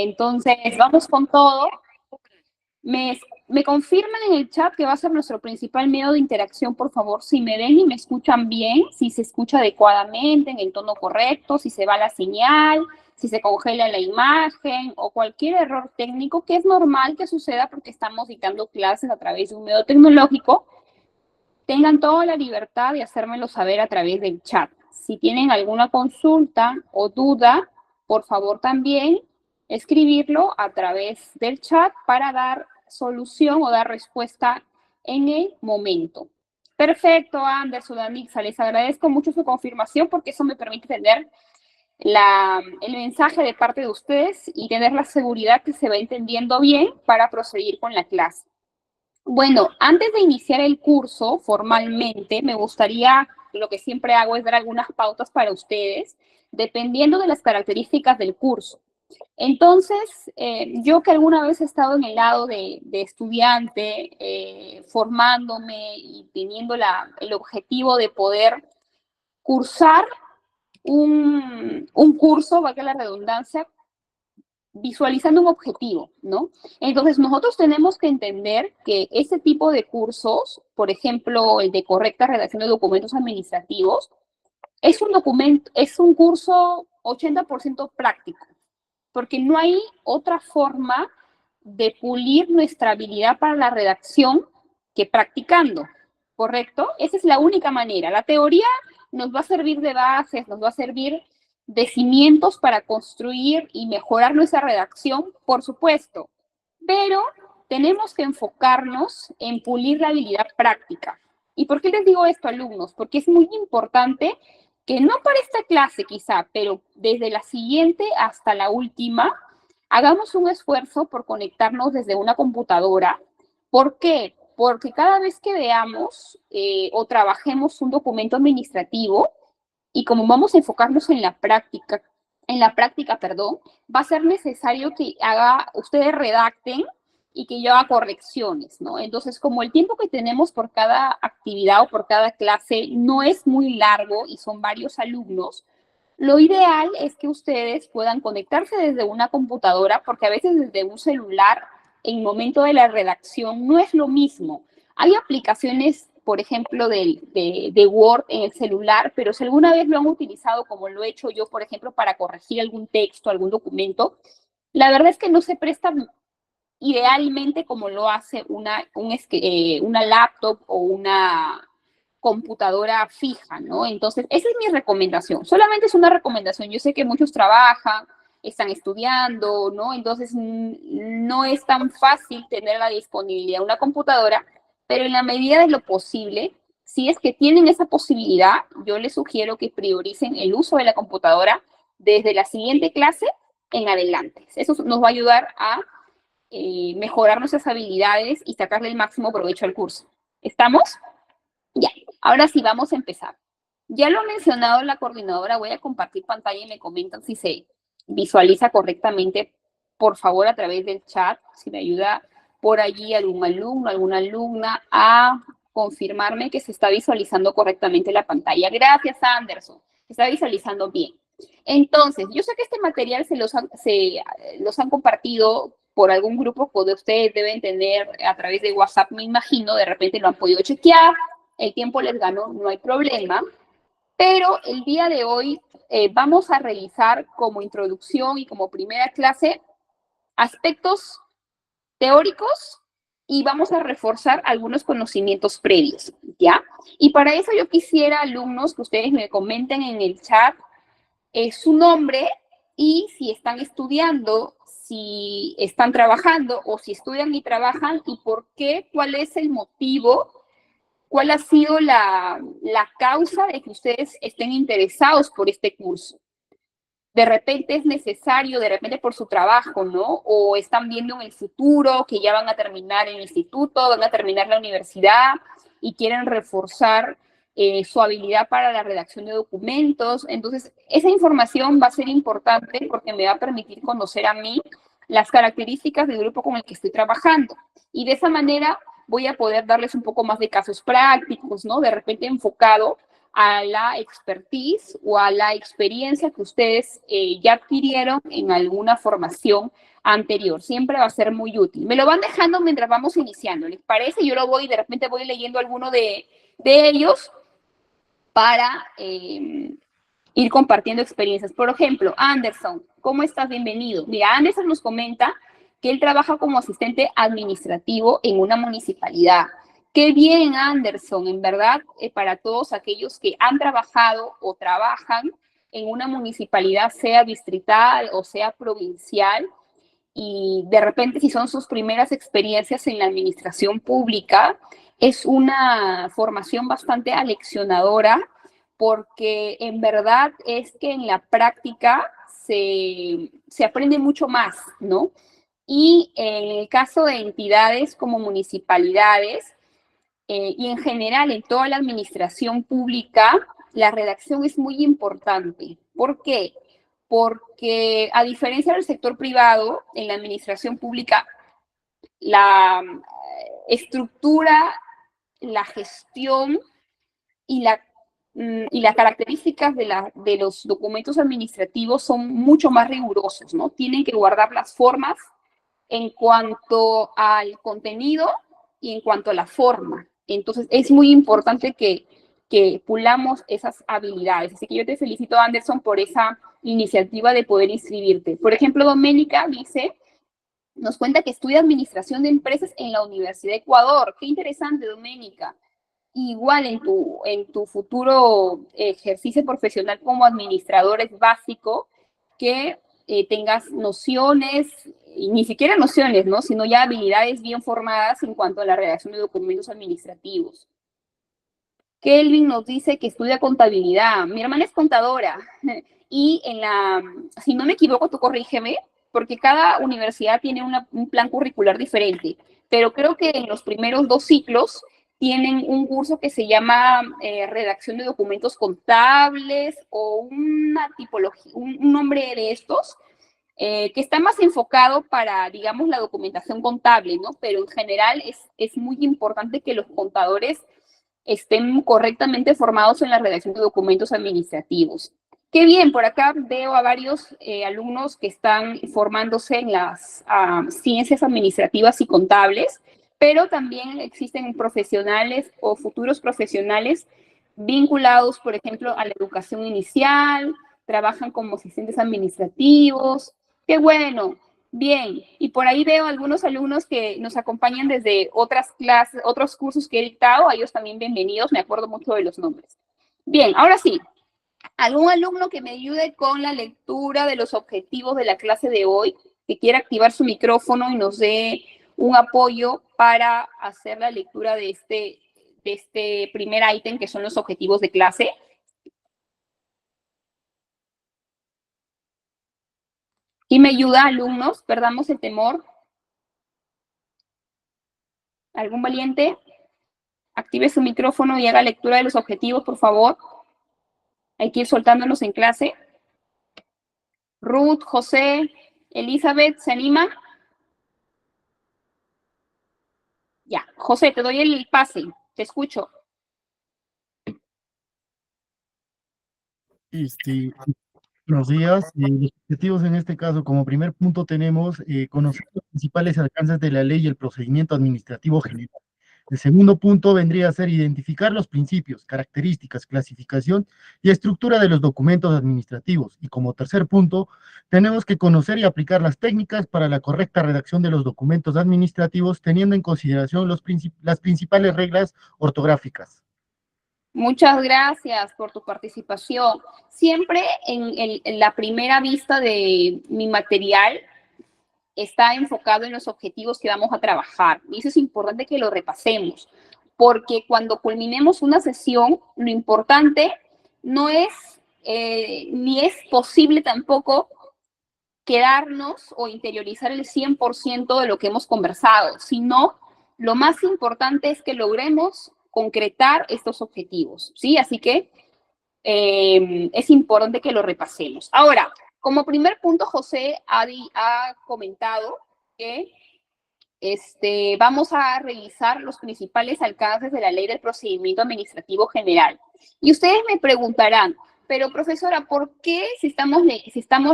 Entonces, vamos con todo. Me confirman en el chat que va a ser nuestro principal medio de interacción, por favor, si me ven y me escuchan bien, si se escucha adecuadamente, en el tono correcto, si se va la señal, si se congela la imagen o cualquier error técnico, que es normal que suceda porque estamos dictando clases a través de un medio tecnológico. Tengan toda la libertad de hacérmelo saber a través del chat. Si tienen alguna consulta o duda, por favor también escribirlo a través del chat para dar solución o dar respuesta en el momento. Perfecto, Anderson, Amixa, les agradezco mucho su confirmación porque eso me permite tener el mensaje de parte de ustedes y tener la seguridad que se va entendiendo bien para proseguir con la clase. Bueno, antes de iniciar el curso formalmente, me gustaría, lo que siempre hago es dar algunas pautas para ustedes, dependiendo de las características del curso. Entonces, yo que alguna vez he estado en el lado de estudiante, formándome y teniendo el objetivo de poder cursar un curso, valga la redundancia, visualizando un objetivo, ¿no? Entonces, nosotros tenemos que entender que ese tipo de cursos, por ejemplo, el de correcta redacción de documentos administrativos, es un curso 80% práctico, porque no hay otra forma de pulir nuestra habilidad para la redacción que practicando, ¿correcto? Esa es la única manera. La teoría nos va a servir de bases, nos va a servir de cimientos para construir y mejorar nuestra redacción, por supuesto, pero tenemos que enfocarnos en pulir la habilidad práctica. ¿Y por qué les digo esto, alumnos? Porque es muy importante que no para esta clase quizá, pero desde la siguiente hasta la última, hagamos un esfuerzo por conectarnos desde una computadora. ¿Por qué? Porque cada vez que veamos o trabajemos un documento administrativo, y como vamos a enfocarnos en la práctica, va a ser necesario que ustedes redacten y que yo haga correcciones, ¿no? Entonces, como el tiempo que tenemos por cada actividad o por cada clase no es muy largo y son varios alumnos, lo ideal es que ustedes puedan conectarse desde una computadora, porque a veces desde un celular, en el momento de la redacción, no es lo mismo. Hay aplicaciones, por ejemplo, de Word en el celular, pero si alguna vez lo han utilizado, como lo he hecho yo, por ejemplo, para corregir algún texto, algún documento, la verdad es que no se presta idealmente como lo hace una laptop o una computadora fija, ¿no? Entonces, esa es mi recomendación. Solamente es una recomendación. Yo sé que muchos trabajan, están estudiando, ¿no? Entonces, no es tan fácil tener la disponibilidad de una computadora, pero en la medida de lo posible, si es que tienen esa posibilidad, yo les sugiero que prioricen el uso de la computadora desde la siguiente clase en adelante. Eso nos va a ayudar a mejorar nuestras habilidades y sacarle el máximo provecho al curso. ¿Estamos? Ya, ahora sí vamos a empezar. Ya lo ha mencionado la coordinadora, voy a compartir pantalla y me comentan si se visualiza correctamente, por favor, a través del chat, si me ayuda por allí algún alumno, alguna alumna a confirmarme que se está visualizando correctamente la pantalla. Gracias, Anderson. Se está visualizando bien. Entonces, yo sé que este material se los han compartido por algún grupo que ustedes deben tener a través de WhatsApp, me imagino, de repente lo han podido chequear, el tiempo les ganó, no hay problema, pero el día de hoy vamos a revisar como introducción y como primera clase aspectos teóricos y vamos a reforzar algunos conocimientos previos, ¿ya? Y para eso yo quisiera, alumnos, que ustedes me comenten en el chat su nombre y si están estudiando, si están trabajando o si estudian y trabajan y por qué, cuál es el motivo, cuál ha sido la causa de que ustedes estén interesados por este curso. De repente es necesario, de repente por su trabajo, ¿no? O están viendo en el futuro que ya van a terminar el instituto, van a terminar la universidad y quieren reforzar su habilidad para la redacción de documentos. Entonces, esa información va a ser importante porque me va a permitir conocer a mí las características del grupo con el que estoy trabajando. Y de esa manera voy a poder darles un poco más de casos prácticos, ¿no? De repente enfocado a la expertise o a la experiencia que ustedes ya adquirieron en alguna formación anterior. Siempre va a ser muy útil. Me lo van dejando mientras vamos iniciando, ¿les parece? Yo de repente voy leyendo alguno de ellos para ir compartiendo experiencias. Por ejemplo, Anderson, ¿cómo estás? Bienvenido. Mira, Anderson nos comenta que él trabaja como asistente administrativo en una municipalidad. Qué bien, Anderson, en verdad, para todos aquellos que han trabajado o trabajan en una municipalidad, sea distrital o sea provincial, y de repente si son sus primeras experiencias en la administración pública, es una formación bastante aleccionadora porque en verdad es que en la práctica se aprende mucho más, ¿no? Y en el caso de entidades como municipalidades y en general en toda la administración pública, la redacción es muy importante. ¿Por qué? Porque a diferencia del sector privado, en la administración pública, la estructura, la gestión y las características de los documentos administrativos son mucho más rigurosos, ¿no? Tienen que guardar las formas en cuanto al contenido y en cuanto a la forma. Entonces, es muy importante que pulamos esas habilidades. Así que yo te felicito, Anderson, por esa iniciativa de poder inscribirte. Por ejemplo, Doménica nos cuenta que estudia administración de empresas en la Universidad de Ecuador. Qué interesante, Doménica. Igual en tu futuro ejercicio profesional como administrador es básico que tengas nociones, y ni siquiera nociones, ¿no? Sino ya habilidades bien formadas en cuanto a la redacción de documentos administrativos. Kelvin nos dice que estudia contabilidad. Mi hermana es contadora y si no me equivoco, tú corrígeme, porque cada universidad tiene un plan curricular diferente, pero creo que en los primeros 2 ciclos tienen un curso que se llama redacción de documentos contables o una tipología, un nombre de estos, que está más enfocado para, digamos, la documentación contable, ¿no? Pero en general es muy importante que los contadores estén correctamente formados en la redacción de documentos administrativos. Qué bien, por acá veo a varios alumnos que están formándose en las ciencias administrativas y contables, pero también existen profesionales o futuros profesionales vinculados, por ejemplo, a la educación inicial, trabajan como asistentes administrativos. Qué bueno, bien. Y por ahí veo algunos alumnos que nos acompañan desde otras clases, otros cursos que he dictado. A ellos también bienvenidos, me acuerdo mucho de los nombres. Bien, ahora sí, algún alumno que me ayude con la lectura de los objetivos de la clase de hoy, que quiera activar su micrófono y nos dé un apoyo para hacer la lectura de este primer ítem, que son los objetivos de clase. Y me ayuda, alumnos, perdamos el temor. ¿Algún valiente? Active su micrófono y haga lectura de los objetivos, por favor. Hay que ir soltándonos en clase. Ruth, José, Elizabeth, ¿se animan? Ya, José, te doy el pase. Te escucho. Buenos días. Los objetivos en este caso, como primer punto, tenemos conocer los principales alcances de la ley y el procedimiento administrativo general. El segundo punto vendría a ser identificar los principios, características, clasificación y estructura de los documentos administrativos. Y como tercer punto, tenemos que conocer y aplicar las técnicas para la correcta redacción de los documentos administrativos, teniendo en consideración las principales reglas ortográficas. Muchas gracias por tu participación. Siempre en la primera vista de mi material está enfocado en los objetivos que vamos a trabajar. Y eso es importante que lo repasemos, porque cuando culminemos una sesión, lo importante no es, ni es posible tampoco quedarnos o interiorizar el 100% de lo que hemos conversado, sino lo más importante es que logremos concretar estos objetivos, ¿sí? Así que es importante que lo repasemos. Ahora, como primer punto, José ha comentado que vamos a revisar los principales alcances de la Ley del Procedimiento Administrativo General. Y ustedes me preguntarán, pero profesora, ¿por qué si estamos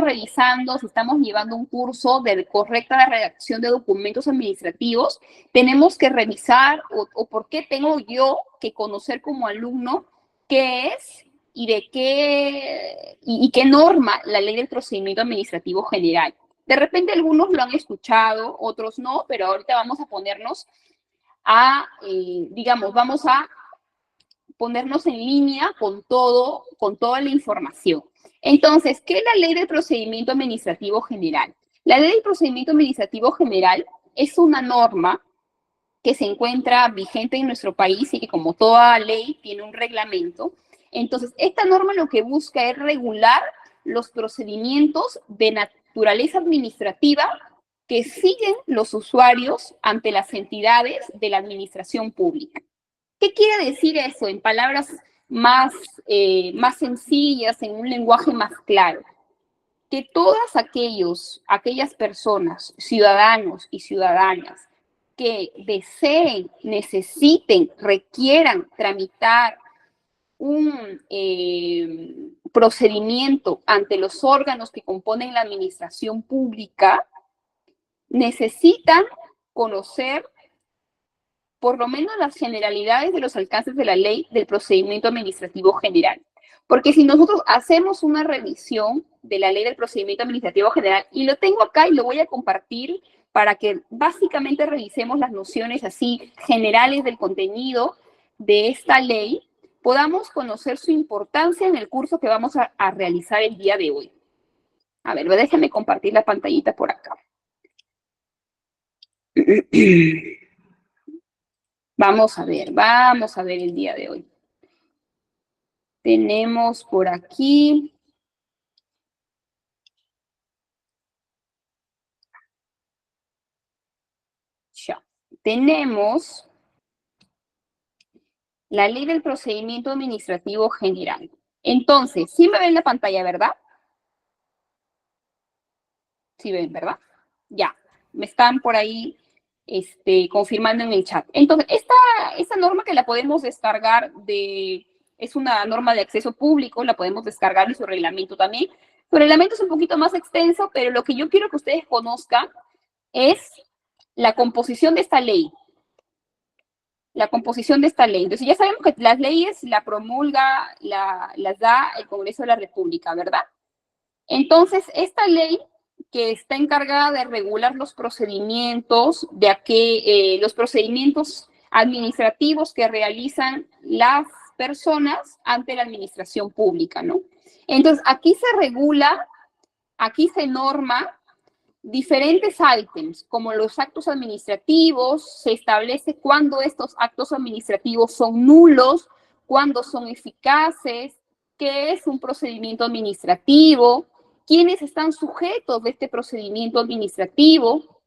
revisando, si estamos llevando un curso de correcta redacción de documentos administrativos, tenemos que revisar o por qué tengo yo que conocer como alumno qué es y de qué norma la Ley del Procedimiento Administrativo General? De repente algunos lo han escuchado, otros no, pero ahorita vamos a ponernos vamos a ponernos en línea con toda la información. Entonces, ¿qué es la Ley del Procedimiento Administrativo General? La Ley del Procedimiento Administrativo General es una norma que se encuentra vigente en nuestro país y que, como toda ley, tiene un reglamento. Entonces, esta norma lo que busca es regular los procedimientos de naturaleza administrativa que siguen los usuarios ante las entidades de la administración pública. ¿Qué quiere decir eso en palabras más sencillas, en un lenguaje más claro? Que todas aquellas personas, ciudadanos y ciudadanas, que deseen, necesiten, requieran tramitar un procedimiento ante los órganos que componen la administración pública, necesitan conocer por lo menos las generalidades de los alcances de la Ley del Procedimiento Administrativo General. Porque si nosotros hacemos una revisión de la Ley del Procedimiento Administrativo General, y lo tengo acá y lo voy a compartir para que básicamente revisemos las nociones así generales del contenido de esta ley, podamos conocer su importancia en el curso que vamos a realizar el día de hoy. A ver, déjenme compartir la pantallita por acá. Vamos a ver el día de hoy. Tenemos por aquí. Ya. Tenemos la Ley del Procedimiento Administrativo General. Entonces, sí me ven la pantalla, ¿verdad? Sí ven, ¿verdad? Ya. Me están por ahí confirmando en el chat. Entonces, esta norma que la podemos descargar es una norma de acceso público, la podemos descargar y su reglamento también. Su reglamento es un poquito más extenso, pero lo que yo quiero que ustedes conozcan es la composición de esta ley. La composición de esta ley. Entonces, ya sabemos que las leyes la promulga, las da el Congreso de la República, ¿verdad? Entonces, esta ley que está encargada de regular los procedimientos, los procedimientos administrativos que realizan las personas ante la administración pública, ¿no? Entonces, aquí se regula, aquí se norma diferentes ítems, como los actos administrativos, se establece cuándo estos actos administrativos son nulos, cuándo son eficaces, qué es un procedimiento administrativo, quiénes están sujetos de este procedimiento administrativo.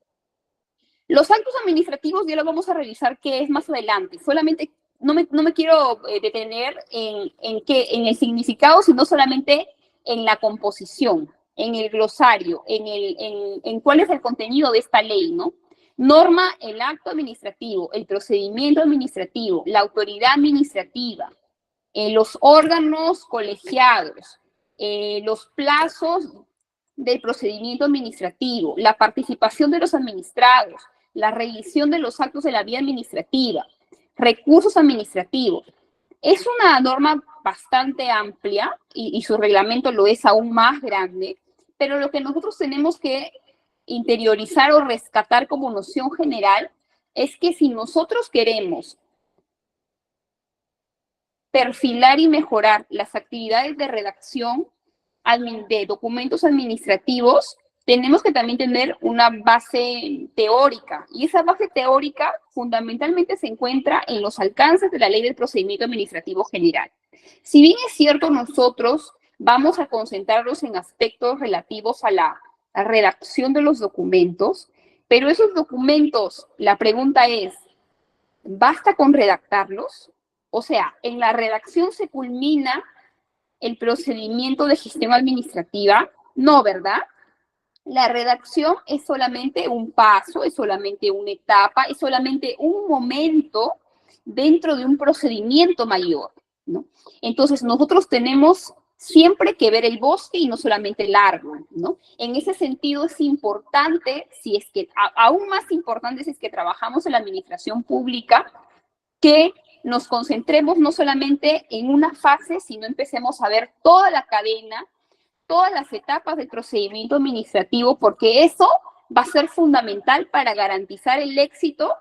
Los actos administrativos ya lo vamos a revisar qué es más adelante. Solamente no me quiero detener en el significado, sino solamente en la composición, en el glosario, en cuál es el contenido de esta ley, ¿no? Norma el acto administrativo, el procedimiento administrativo, la autoridad administrativa, los órganos colegiados, los plazos del procedimiento administrativo, la participación de los administrados, la revisión de los actos de la vía administrativa, recursos administrativos. Es una norma bastante amplia y su reglamento lo es aún más grande, pero lo que nosotros tenemos que interiorizar o rescatar como noción general es que si nosotros queremos perfilar y mejorar las actividades de redacción de documentos administrativos, tenemos que también tener una base teórica. Y esa base teórica fundamentalmente se encuentra en los alcances de la Ley del Procedimiento Administrativo General. Si bien es cierto, nosotros vamos a concentrarnos en aspectos relativos a la redacción de los documentos, pero esos documentos, la pregunta es, ¿basta con redactarlos? O sea, en la redacción se culmina el procedimiento de gestión administrativa, no, ¿verdad? La redacción es solamente un paso, es solamente una etapa, es solamente un momento dentro de un procedimiento mayor, ¿no? Entonces, nosotros tenemos siempre que ver el bosque y no solamente el árbol, ¿no? En ese sentido es importante, si es que, aún más importante si es que trabajamos en la administración pública, que nos concentremos no solamente en una fase, sino empecemos a ver toda la cadena, todas las etapas del procedimiento administrativo, porque eso va a ser fundamental para garantizar el éxito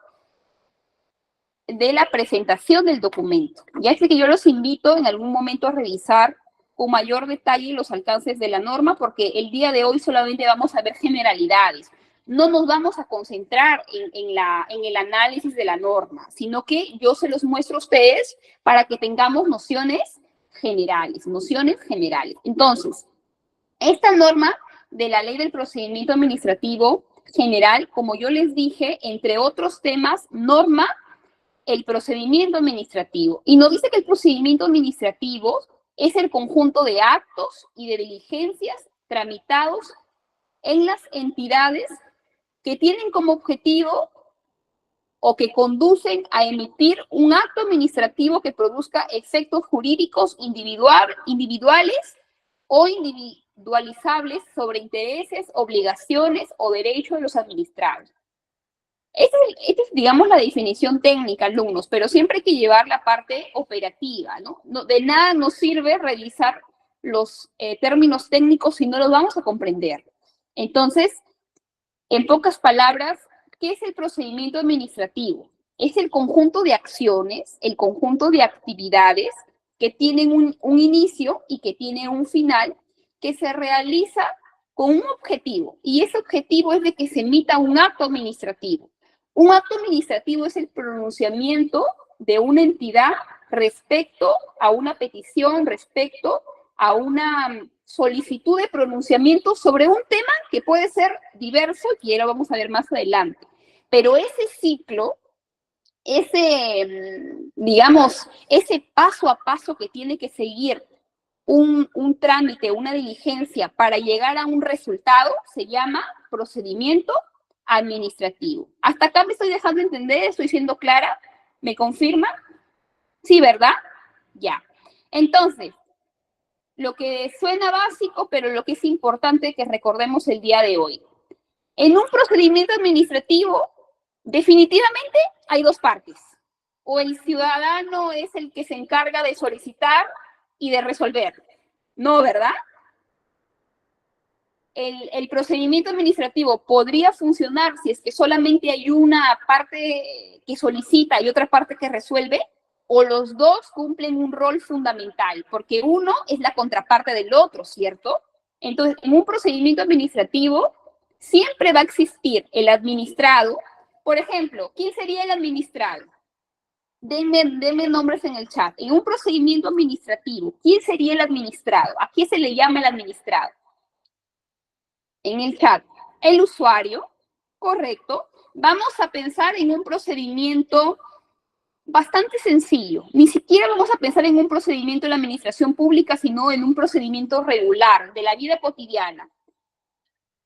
de la presentación del documento. Ya es que yo los invito en algún momento a revisar con mayor detalle los alcances de la norma, porque el día de hoy solamente vamos a ver generalidades. No nos vamos a concentrar en el análisis de la norma, sino que yo se los muestro a ustedes para que tengamos nociones generales, nociones generales. Entonces, esta norma de la Ley del Procedimiento Administrativo General, como yo les dije, entre otros temas, norma el procedimiento administrativo. Y nos dice que el procedimiento administrativo es el conjunto de actos y de diligencias tramitados en las entidades que tienen como objetivo o que conducen a emitir un acto administrativo que produzca efectos jurídicos individuales o individualizables sobre intereses, obligaciones o derechos de los administrados. Esta es, digamos, la definición técnica, alumnos, pero siempre hay que llevar la parte operativa, ¿no? De nada nos sirve revisar los términos técnicos si no los vamos a comprender. Entonces, en pocas palabras, ¿qué es el procedimiento administrativo? Es el conjunto de acciones, el conjunto de actividades que tienen un inicio y que tienen un final, que se realiza con un objetivo, y ese objetivo es de que se emita un acto administrativo. Un acto administrativo es el pronunciamiento de una entidad respecto a una petición, respecto a una solicitud de pronunciamiento sobre un tema que puede ser diverso, y ya lo vamos a ver más adelante. Pero ese ciclo, digamos, ese paso a paso que tiene que seguir un trámite, una diligencia para llegar a un resultado, se llama procedimiento administrativo. Hasta acá me estoy dejando entender, estoy siendo clara, ¿me confirma? Sí, ¿verdad? Ya. Entonces, lo que suena básico, pero lo que es importante que recordemos el día de hoy. En un procedimiento administrativo, definitivamente hay dos partes. O el ciudadano es el que se encarga de solicitar y de resolver. No, ¿verdad? El procedimiento administrativo podría funcionar si es que solamente hay una parte que solicita y otra parte que resuelve, o los dos cumplen un rol fundamental, porque uno es la contraparte del otro, ¿cierto? Entonces, en un procedimiento administrativo siempre va a existir el administrado. Por ejemplo, ¿quién sería el administrado? Denme nombres en el chat. En un procedimiento administrativo, ¿quién sería el administrado? ¿A quién se le llama el administrado? En el chat, el usuario, correcto. Vamos a pensar en un procedimiento bastante sencillo. Ni siquiera vamos a pensar en un procedimiento de la administración pública, sino en un procedimiento regular de la vida cotidiana.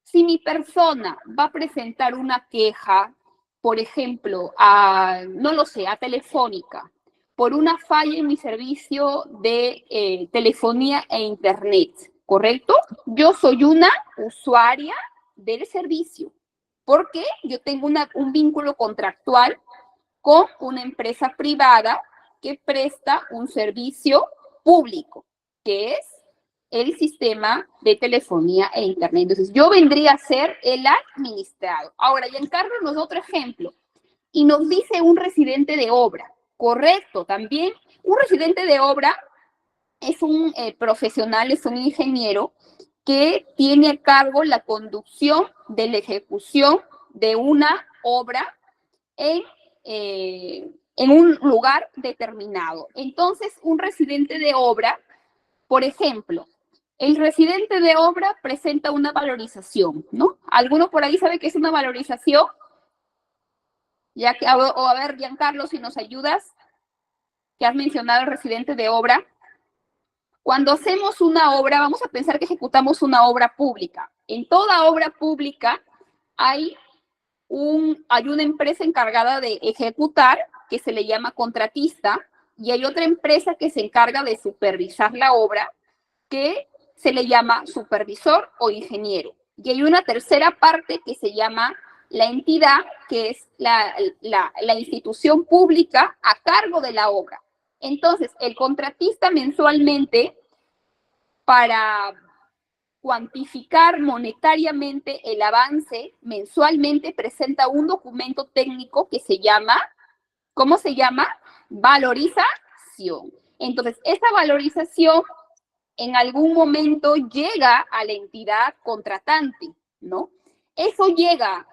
Si mi persona va a presentar una queja, por ejemplo, no lo sé, a Telefónica, por una falla en mi servicio de telefonía e internet, ¿correcto? Yo soy una usuaria del servicio, porque yo tengo un vínculo contractual con una empresa privada que presta un servicio público, que es el sistema de telefonía e internet. Entonces, yo vendría a ser el administrado. Ahora, Giancarlo nos da otro ejemplo y nos dice un residente de obra. Correcto, también un residente de obra es un profesional, es un ingeniero que tiene a cargo la conducción de la ejecución de una obra en un lugar determinado. Entonces, un residente de obra, por ejemplo, el residente de obra presenta una valorización, ¿no? ¿Alguno por ahí sabe qué es una valorización? Ya que, a ver, Giancarlo, si nos ayudas, que has mencionado el residente de obra. Cuando hacemos una obra, vamos a pensar que ejecutamos una obra pública. En toda obra pública hay una empresa encargada de ejecutar, que se le llama contratista, y hay otra empresa que se encarga de supervisar la obra, que se le llama supervisor o ingeniero. Y hay una tercera parte que se llama la entidad, que es la institución pública a cargo de la obra. Entonces, el contratista mensualmente, para cuantificar monetariamente el avance, mensualmente presenta un documento técnico que se llama, ¿cómo se llama? Valorización. Entonces, esa valorización en algún momento llega a la entidad contratante, ¿no? Eso llega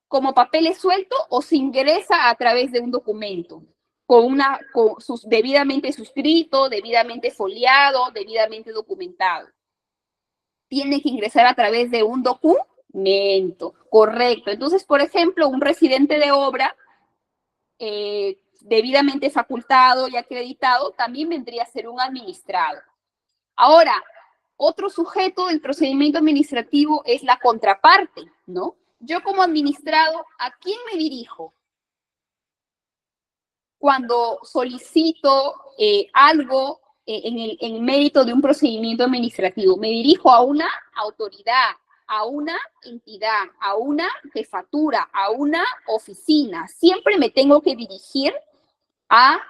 como papeles sueltos o se ingresa a través de un documento, con debidamente suscrito, debidamente foliado, debidamente documentado. Tiene que ingresar a través de un documento, correcto. Entonces, por ejemplo, un residente de obra debidamente facultado y acreditado también vendría a ser un administrado. Ahora, otro sujeto del procedimiento administrativo es la contraparte, ¿no? Yo como administrado, ¿a quién me dirijo cuando solicito algo en el mérito de un procedimiento administrativo? Me dirijo a una autoridad, a una entidad, a una jefatura, a una oficina. Siempre me tengo que dirigir a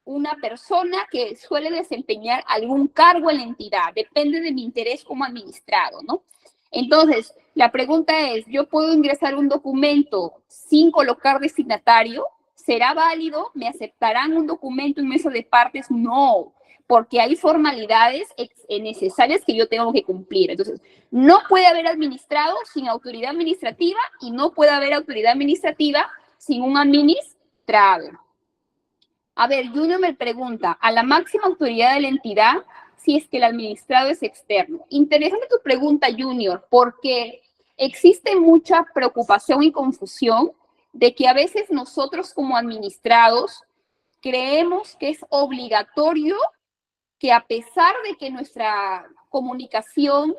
una persona que suele desempeñar algún cargo en la entidad. Depende de mi interés como administrado, ¿no? Entonces, la pregunta es, ¿yo puedo ingresar un documento sin colocar destinatario? ¿Será válido? ¿Me aceptarán un documento en mesa de partes? No, porque hay formalidades necesarias que yo tengo que cumplir. Entonces, no puede haber administrado sin autoridad administrativa y no puede haber autoridad administrativa sin un administrado. A ver, Junior me pregunta, a la máxima autoridad de la entidad, si es que el administrado es externo. Interesante tu pregunta, Junior, porque existe mucha preocupación y confusión de que a veces nosotros como administrados creemos que es obligatorio que, a pesar de que nuestra comunicación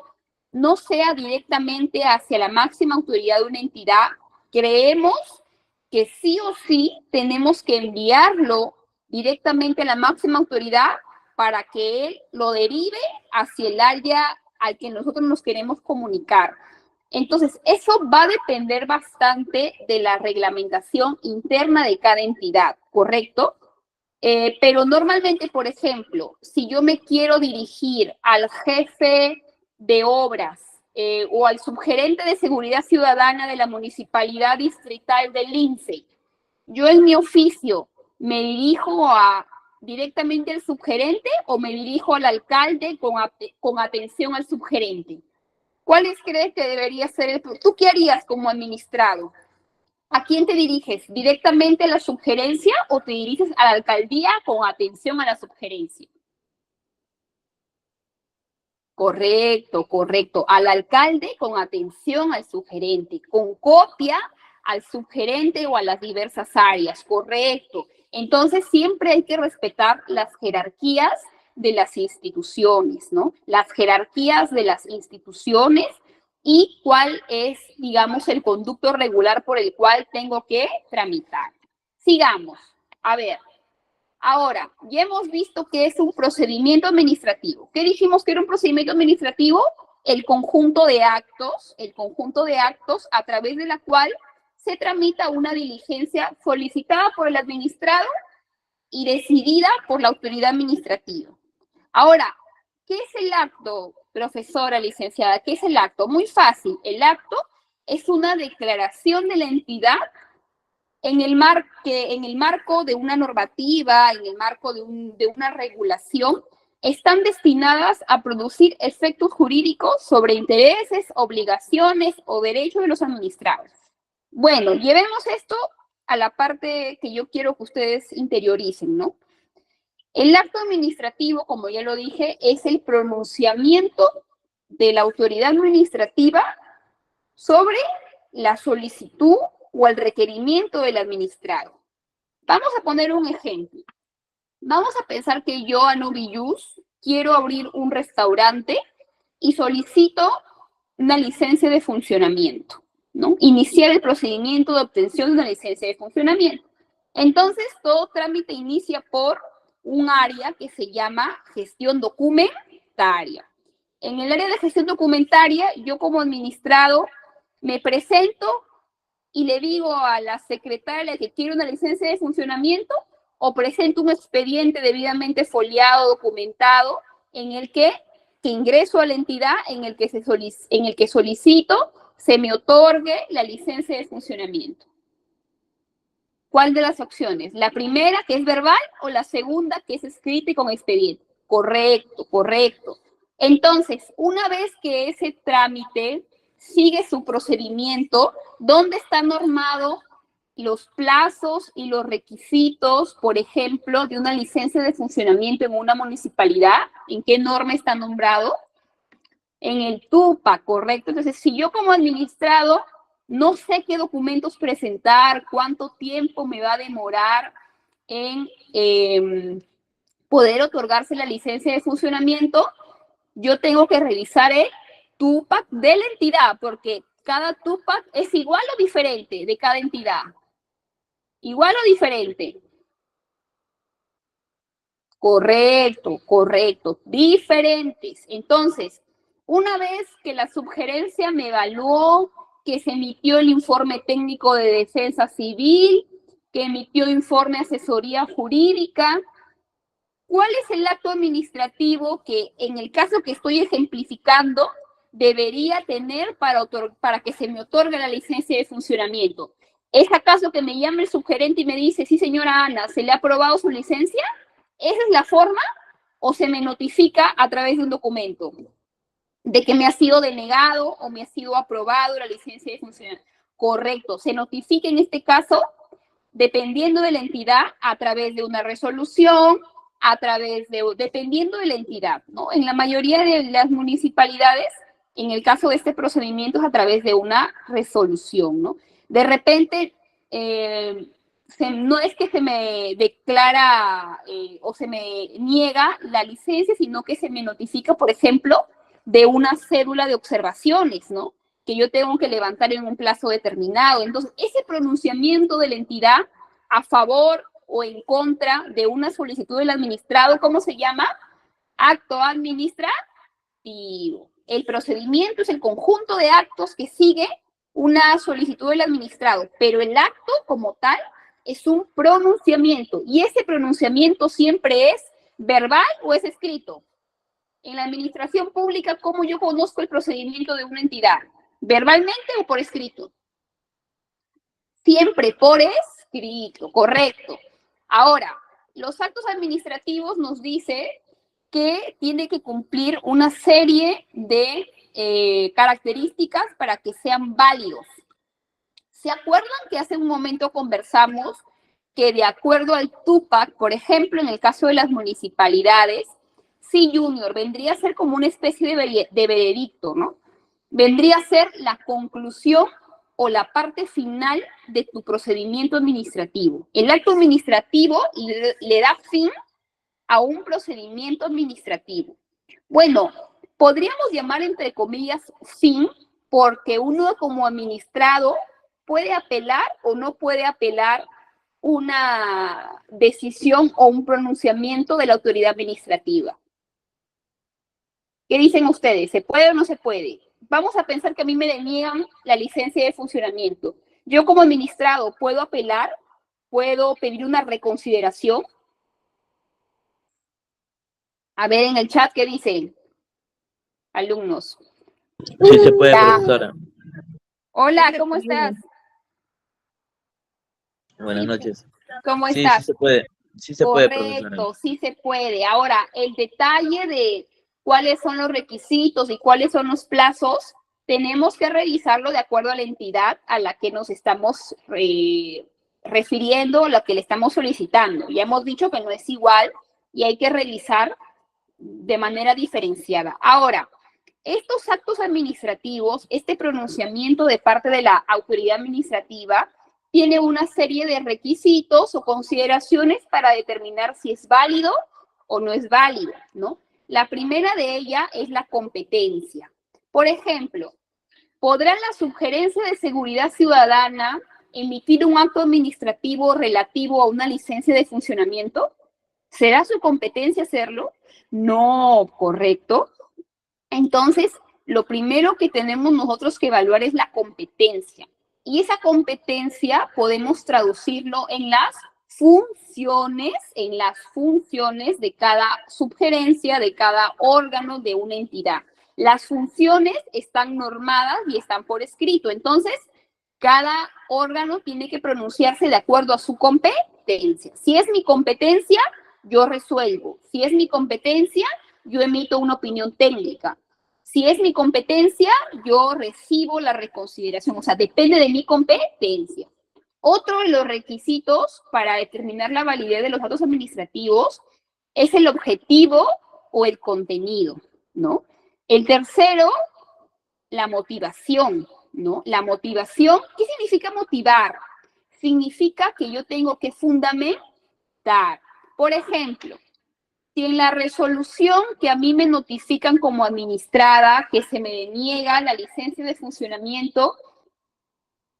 no sea directamente hacia la máxima autoridad de una entidad, creemos que sí o sí tenemos que enviarlo directamente a la máxima autoridad para que él lo derive hacia el área al que nosotros nos queremos comunicar. Entonces, eso va a depender bastante de la reglamentación interna de cada entidad, ¿correcto? Pero normalmente, por ejemplo, si yo me quiero dirigir al jefe de obras o al subgerente de seguridad ciudadana de la municipalidad distrital del Lince, yo en mi oficio me dirijo directamente al subgerente o me dirijo al alcalde con atención al subgerente. ¿Cuáles crees que debería ser ¿Tú qué harías como administrado? ¿A quién te diriges? ¿Directamente a la subgerencia o te diriges a la alcaldía con atención a la subgerencia? Correcto, correcto. Al alcalde con atención al subgerente, con copia al subgerente o a las diversas áreas. Correcto. Entonces, siempre hay que respetar las jerarquías de las instituciones, ¿no? Las jerarquías de las instituciones y cuál es, digamos, el conducto regular por el cual tengo que tramitar. Sigamos. A ver. Ahora, ya hemos visto que es un procedimiento administrativo. ¿Qué dijimos que era un procedimiento administrativo? El conjunto de actos a través de la cual se tramita una diligencia solicitada por el administrado y decidida por la autoridad administrativa. Ahora, ¿qué es el acto, profesora, licenciada? ¿Qué es el acto? Muy fácil. El acto es una declaración de la entidad en el marco de una normativa, en el marco de una regulación, están destinadas a producir efectos jurídicos sobre intereses, obligaciones o derechos de los administrados. Bueno, llevemos esto a la parte que yo quiero que ustedes interioricen, ¿no? El acto administrativo, como ya lo dije, es el pronunciamiento de la autoridad administrativa sobre la solicitud o el requerimiento del administrado. Vamos a poner un ejemplo. Vamos a pensar que yo, Anu Villus, quiero abrir un restaurante y solicito una licencia de funcionamiento, ¿no? Iniciar el procedimiento de obtención de una licencia de funcionamiento. Entonces, todo trámite inicia por un área que se llama gestión documentaria. En el área de gestión documentaria, yo como administrado me presento y le digo a la secretaria que quiero una licencia de funcionamiento o presento un expediente debidamente foliado, documentado, en el que ingreso a la entidad, en el que solicito se me otorgue la licencia de funcionamiento. ¿Cuál de las opciones? ¿La primera, que es verbal, o la segunda, que es escrita y con expediente? Correcto, correcto. Entonces, una vez que ese trámite sigue su procedimiento, ¿dónde está normado los plazos y los requisitos, por ejemplo, de una licencia de funcionamiento en una municipalidad? ¿En qué norma está nombrado? En el TUPA, correcto. Entonces, si yo como administrado no sé qué documentos presentar, cuánto tiempo me va a demorar en poder otorgarse la licencia de funcionamiento, yo tengo que revisar el TUPAC de la entidad, porque cada TUPAC es igual o diferente de cada entidad. ¿Igual o diferente? Correcto, correcto, diferentes. Entonces, una vez que la subgerencia me evaluó, que se emitió el informe técnico de defensa civil, que emitió informe de asesoría jurídica, ¿cuál es el acto administrativo que en el caso que estoy ejemplificando debería tener para que se me otorgue la licencia de funcionamiento? ¿Es acaso que me llame el subgerente y me dice, sí señora Ana, ¿se le ha aprobado su licencia? ¿Esa es la forma? ¿O se me notifica a través de un documento de que me ha sido denegado o me ha sido aprobado la licencia de funcionamiento? Correcto, se notifica en este caso, dependiendo de la entidad, a través de una resolución, dependiendo de la entidad, ¿no? En la mayoría de las municipalidades, en el caso de este procedimiento, es a través de una resolución, ¿no? De repente, no es que se me declara o se me niega la licencia, sino que se me notifica, por ejemplo, de una cédula de observaciones, ¿no? Que yo tengo que levantar en un plazo determinado. Entonces, ese pronunciamiento de la entidad a favor o en contra de una solicitud del administrado, ¿cómo se llama? Acto administrativo. El procedimiento es el conjunto de actos que sigue una solicitud del administrado, pero el acto como tal es un pronunciamiento, y ese pronunciamiento siempre es verbal o es escrito. En la administración pública, ¿cómo yo conozco el procedimiento de una entidad? ¿Verbalmente o por escrito? Siempre por escrito, correcto. Ahora, los actos administrativos nos dice que tiene que cumplir una serie de características para que sean válidos. ¿Se acuerdan que hace un momento conversamos que de acuerdo al TUPAC, por ejemplo, en el caso de las municipalidades, sí, Junior, vendría a ser como una especie de veredicto, ¿no? Vendría a ser la conclusión o la parte final de tu procedimiento administrativo. El acto administrativo le da fin a un procedimiento administrativo. Bueno, podríamos llamar entre comillas fin, porque uno como administrado puede apelar o no puede apelar una decisión o un pronunciamiento de la autoridad administrativa. ¿Qué dicen ustedes? ¿Se puede o no se puede? Vamos a pensar que a mí me deniegan la licencia de funcionamiento. Yo como administrado puedo apelar, puedo pedir una reconsideración. A ver en el chat qué dicen, alumnos. Sí se puede, profesora. Hola, ¿cómo estás? Buenas noches. ¿Cómo Sí, estás? sí se puede. Sí se puede, profesora. Correcto, sí se puede. Ahora, el detalle de cuáles son los requisitos y cuáles son los plazos, tenemos que revisarlo de acuerdo a la entidad a la que nos estamos refiriendo, a la que le estamos solicitando. Ya hemos dicho que no es igual y hay que revisar de manera diferenciada. Ahora, estos actos administrativos, este pronunciamiento de parte de la autoridad administrativa, tiene una serie de requisitos o consideraciones para determinar si es válido o no es válido, ¿no? La primera de ellas es la competencia. Por ejemplo, ¿podrá la Subgerencia de Seguridad Ciudadana emitir un acto administrativo relativo a una licencia de funcionamiento? ¿Será su competencia hacerlo? No, correcto. Entonces, lo primero que tenemos nosotros que evaluar es la competencia. Y esa competencia podemos traducirlo en las funciones de cada subgerencia, de cada órgano, de una entidad. Las funciones están normadas y están por escrito. Entonces, cada órgano tiene que pronunciarse de acuerdo a su competencia. Si es mi competencia, yo resuelvo. Si es mi competencia, yo emito una opinión técnica. Si es mi competencia, yo recibo la reconsideración. O sea, depende de mi competencia. Otro de los requisitos para determinar la validez de los actos administrativos es el objetivo o el contenido, ¿no? El tercero, la motivación, ¿no? La motivación, ¿qué significa motivar? Significa que yo tengo que fundamentar. Por ejemplo, si en la resolución que a mí me notifican como administrada, que se me deniega la licencia de funcionamiento,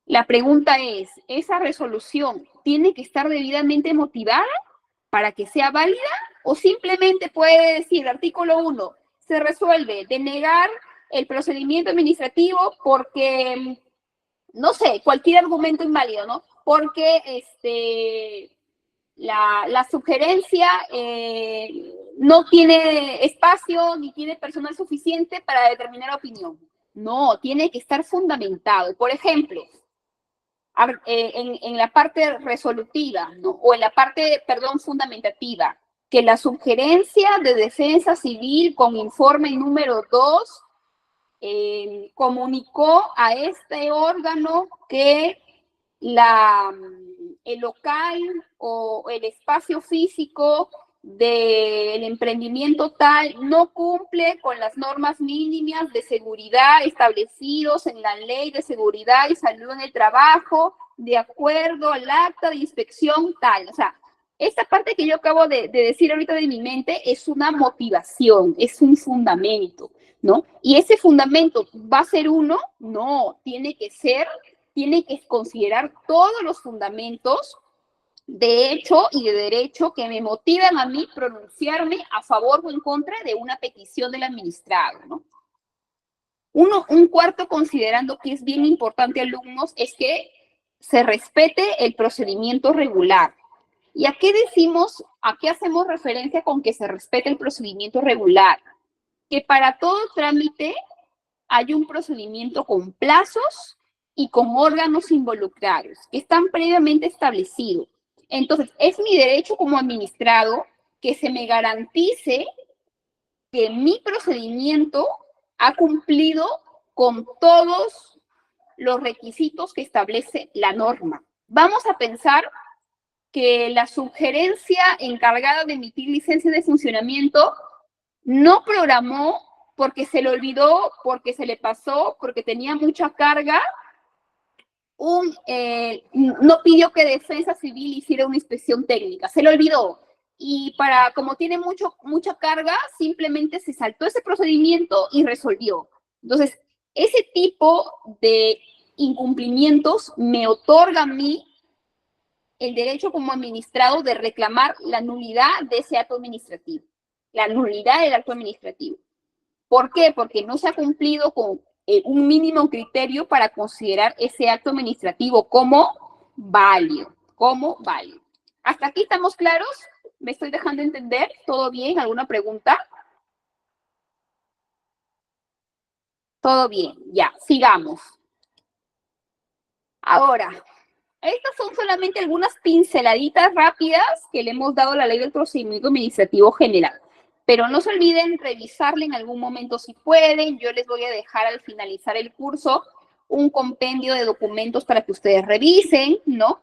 la pregunta es, ¿esa resolución tiene que estar debidamente motivada para que sea válida? ¿O simplemente puede decir, artículo 1, se resuelve denegar el procedimiento administrativo porque, no sé, cualquier argumento inválido, ¿no? Porque la sugerencia no tiene espacio ni tiene personal suficiente para determinar opinión. No, tiene que estar fundamentado. Por ejemplo, en la parte resolutiva, ¿no? O en la parte, perdón, fundamentativa, que la sugerencia de defensa civil con informe número 2 comunicó a este órgano que el local o el espacio físico del emprendimiento tal no cumple con las normas mínimas de seguridad establecidos en la Ley de Seguridad y Salud en el Trabajo, de acuerdo al acta de inspección tal. O sea, esta parte que yo acabo de decir ahorita de mi mente es una motivación, es un fundamento, ¿no? Y ese fundamento va a ser uno, no, tiene que considerar todos los fundamentos de hecho y de derecho que me motivan a mí pronunciarme a favor o en contra de una petición del administrado, ¿no? Un cuarto, considerando que es bien importante, alumnos, es que se respete el procedimiento regular. ¿Y a qué hacemos referencia con que se respete el procedimiento regular? Que para todo trámite hay un procedimiento con plazos y con órganos involucrados que están previamente establecidos. Entonces, es mi derecho como administrado que se me garantice que mi procedimiento ha cumplido con todos los requisitos que establece la norma. Vamos a pensar que la sugerencia encargada de emitir licencia de funcionamiento no programó porque se le olvidó, porque se le pasó, porque tenía mucha carga, no pidió que Defensa Civil hiciera una inspección técnica, se le olvidó. Y como tiene mucha carga, simplemente se saltó ese procedimiento y resolvió. Entonces, ese tipo de incumplimientos me otorga a mí el derecho como administrado de reclamar la nulidad de ese acto administrativo, la nulidad del acto administrativo. ¿Por qué? Porque no se ha cumplido con un mínimo criterio para considerar ese acto administrativo como válido, ¿Hasta aquí estamos claros? ¿Me estoy dejando entender? ¿Todo bien? ¿Alguna pregunta? Todo bien, ya, sigamos. Ahora, estas son solamente algunas pinceladitas rápidas que le hemos dado a la Ley del Procedimiento Administrativo General. Pero no se olviden revisarla en algún momento si pueden. Yo les voy a dejar al finalizar el curso un compendio de documentos para que ustedes revisen, ¿no?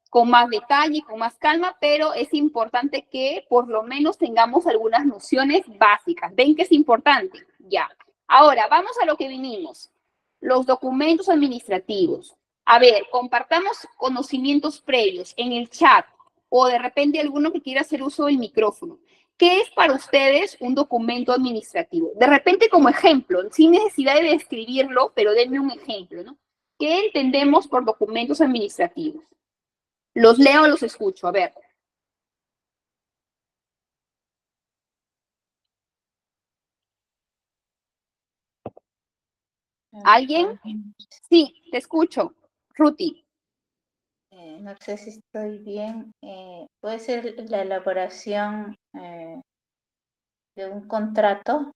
Con más detalle, con más calma, pero es importante que por lo menos tengamos algunas nociones básicas. ¿Ven que es importante? Ya. Ahora, vamos a lo que vinimos. Los documentos administrativos. A ver, compartamos conocimientos previos en el chat o de repente alguno que quiera hacer uso del micrófono. ¿Qué es para ustedes un documento administrativo? De repente como ejemplo, sin necesidad de describirlo, pero denme un ejemplo, ¿no? ¿Qué entendemos por documentos administrativos? ¿Los leo o los escucho? A ver. ¿Alguien? Sí, te escucho. Ruti. No sé si estoy bien. Puede ser la elaboración de un contrato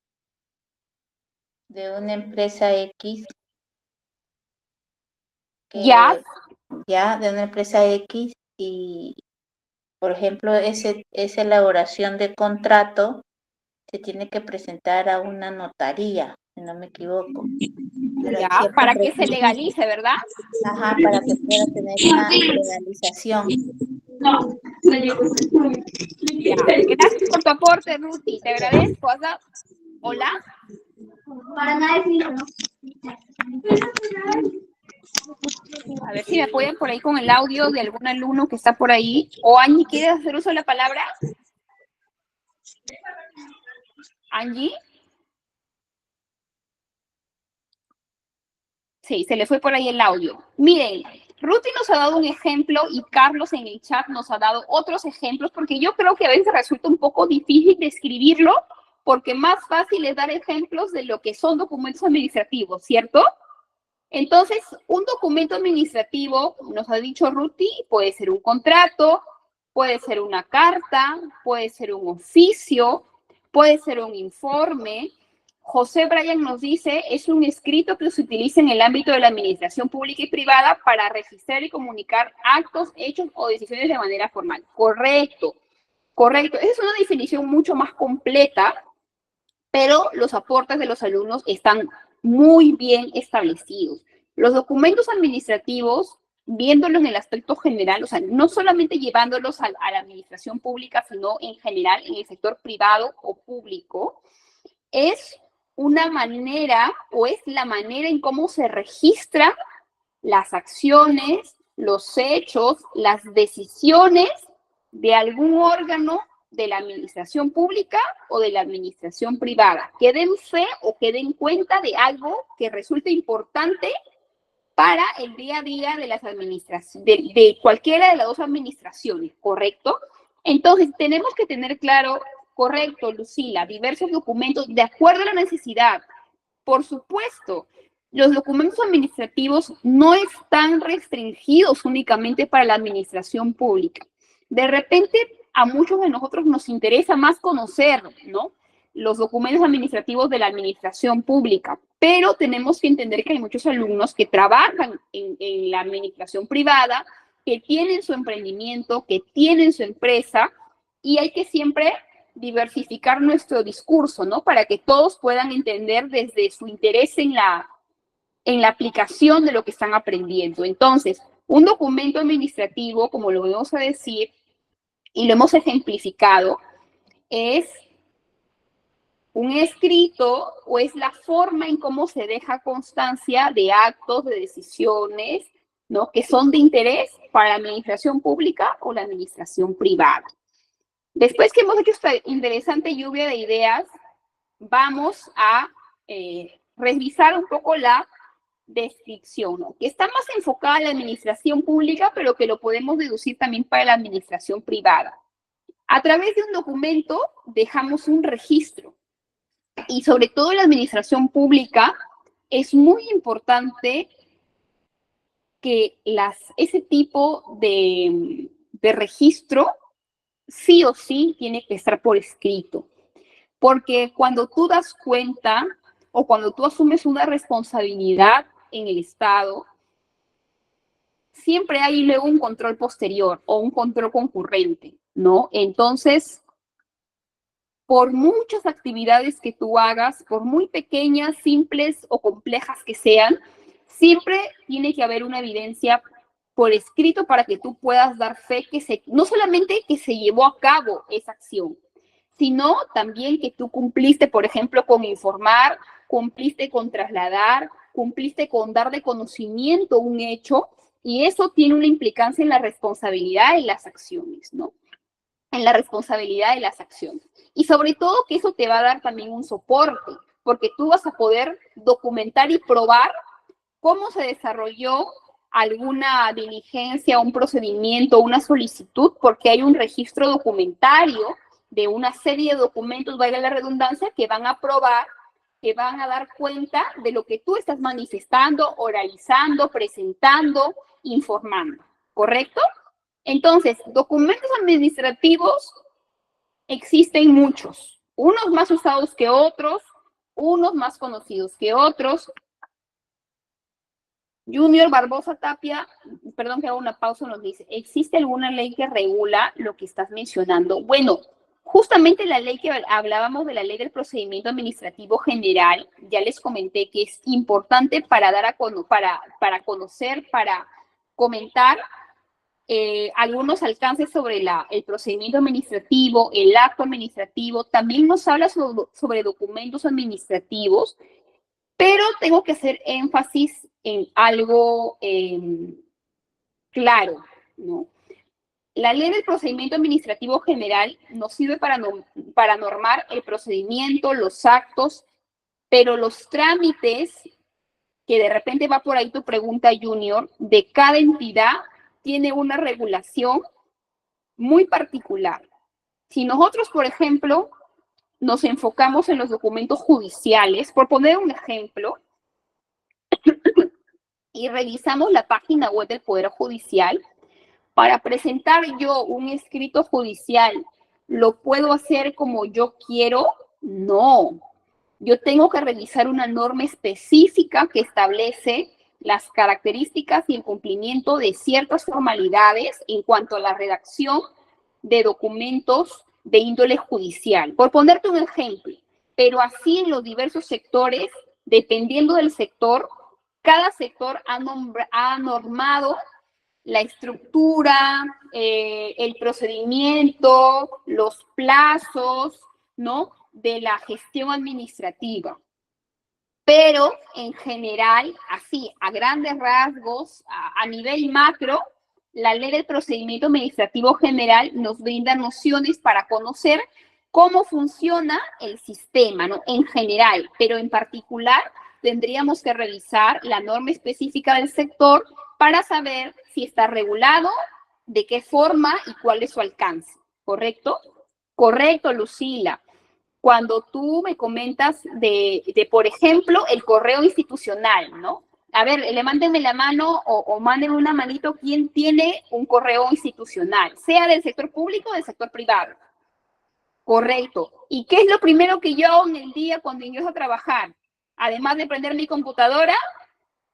de una empresa X, Ya. de una empresa X, y por ejemplo esa elaboración de contrato se tiene que presentar a una notaría, si no me equivoco. Pero hay Ya, ciertos para que se requisitos. legalice, ¿verdad? Ajá, para que pueda tener una legalización. Ya. Gracias por tu aporte, Ruti. Te agradezco. Hola. Para nada decirlo. A ver si me apoyan por ahí con el audio de algún alumno que está por ahí. O Angie, ¿quieres hacer uso de la palabra? Angie. Sí, se le fue por ahí el audio. Miren, Ruti nos ha dado un ejemplo y Carlos en el chat nos ha dado otros ejemplos, porque yo creo que a veces resulta un poco difícil describirlo, porque más fácil es dar ejemplos de lo que son documentos administrativos, ¿cierto? Entonces, un documento administrativo, nos ha dicho Ruti, puede ser un contrato, puede ser una carta, puede ser un oficio, puede ser un informe. José Bryan nos dice, es un escrito que se utiliza en el ámbito de la administración pública y privada para registrar y comunicar actos, hechos o decisiones de manera formal. Correcto, correcto. Esa es una definición mucho más completa, pero los aportes de los alumnos están muy bien establecidos. Los documentos administrativos, viéndolos en el aspecto general, o sea, no solamente llevándolos a la administración pública, sino en general en el sector privado o público, es una manera o es la manera en cómo se registran las acciones, los hechos, las decisiones de algún órgano de la administración pública o de la administración privada. Que den fe o que den cuenta de algo que resulte importante para el día a día de las administraciones, de cualquiera de las dos administraciones, ¿correcto? Entonces, tenemos que tener claro, correcto, Lucila, diversos documentos de acuerdo a la necesidad. Por supuesto, los documentos administrativos no están restringidos únicamente para la administración pública. De repente, a muchos de nosotros nos interesa más conocer, ¿no?, los documentos administrativos de la administración pública, pero tenemos que entender que hay muchos alumnos que trabajan en la administración privada, que tienen su emprendimiento, que tienen su empresa, y hay que siempre diversificar nuestro discurso, ¿no?, para que todos puedan entender desde su interés en la aplicación de lo que están aprendiendo. Entonces, un documento administrativo, como lo vamos a decir, y lo hemos ejemplificado, es un escrito o es la forma en cómo se deja constancia de actos, de decisiones, ¿no?, que son de interés para la administración pública o la administración privada. Después que hemos hecho esta interesante lluvia de ideas, vamos a revisar un poco la descripción, ¿no?, que está más enfocada a la administración pública, pero que lo podemos deducir también para la administración privada. A través de un documento dejamos un registro. Y sobre todo en la administración pública es muy importante que ese tipo de registro sí o sí tiene que estar por escrito. Porque cuando tú das cuenta o cuando tú asumes una responsabilidad en el Estado, siempre hay luego un control posterior o un control concurrente, ¿no? Entonces, por muchas actividades que tú hagas, por muy pequeñas, simples o complejas que sean, siempre tiene que haber una evidencia por escrito para que tú puedas dar fe que no solamente que se llevó a cabo esa acción, sino también que tú cumpliste, por ejemplo, con informar, cumpliste con trasladar, cumpliste con dar de conocimiento un hecho, y eso tiene una implicancia en la responsabilidad de las acciones, ¿no? en la responsabilidad de las acciones. Y sobre todo que eso te va a dar también un soporte, porque tú vas a poder documentar y probar cómo se desarrolló alguna diligencia, un procedimiento, una solicitud, porque hay un registro documentario de una serie de documentos, valga la redundancia, que van a probar, que van a dar cuenta de lo que tú estás manifestando, oralizando, presentando, informando, ¿correcto? Entonces, documentos administrativos existen muchos, unos más usados que otros, unos más conocidos que otros. Junior Barbosa Tapia, perdón que haga una pausa, nos dice, ¿existe alguna ley que regula lo que estás mencionando? Bueno, justamente la ley que hablábamos de la ley del procedimiento administrativo general, ya les comenté que es importante para dar a para conocer, para comentar algunos alcances sobre el procedimiento administrativo, el acto administrativo, también nos habla sobre documentos administrativos, pero tengo que hacer énfasis en algo claro, ¿no? La ley del procedimiento administrativo general nos sirve para normar el procedimiento, los actos, pero los trámites, que de repente va por ahí tu pregunta, Junior, de cada entidad tiene una regulación muy particular. Si nosotros, por ejemplo, nos enfocamos en los documentos judiciales, por poner un ejemplo, y revisamos la página web del Poder Judicial, para presentar yo un escrito judicial, ¿lo puedo hacer como yo quiero? No. Yo tengo que revisar una norma específica que establece las características y el cumplimiento de ciertas formalidades en cuanto a la redacción de documentos de índole judicial. Por ponerte un ejemplo, pero así en los diversos sectores, dependiendo del sector, cada sector ha normado la estructura, el procedimiento, los plazos, ¿no?, de la gestión administrativa. Pero en general, así, a grandes rasgos, a nivel macro, la ley del procedimiento administrativo general nos brinda nociones para conocer cómo funciona el sistema, ¿no?, en general, pero en particular tendríamos que revisar la norma específica del sector para saber si está regulado, de qué forma y cuál es su alcance, ¿correcto? Correcto, Lucila. Cuando tú me comentas de, por ejemplo, el correo institucional, ¿no? A ver, levántenme la mano o mándenme una manito quién tiene un correo institucional, sea del sector público o del sector privado. Correcto. ¿Y qué es lo primero que yo hago en el día cuando ingreso a trabajar? Además de prender mi computadora,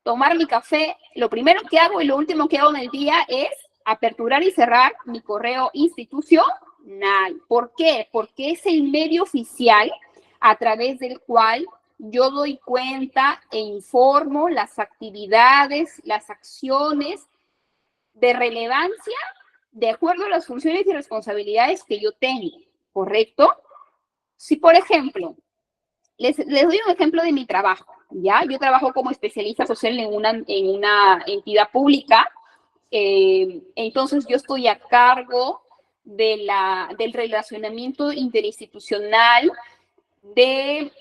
tomar mi café, lo primero que hago y lo último que hago en el día es aperturar y cerrar mi correo institucional. ¿Por qué? Porque es el medio oficial a través del cual yo doy cuenta e informo las actividades, las acciones de relevancia de acuerdo a las funciones y responsabilidades que yo tengo, ¿correcto? Si, por ejemplo, les doy un ejemplo de mi trabajo, ¿ya? Yo trabajo como especialista social en una entidad pública, entonces yo estoy a cargo del relacionamiento interinstitucional de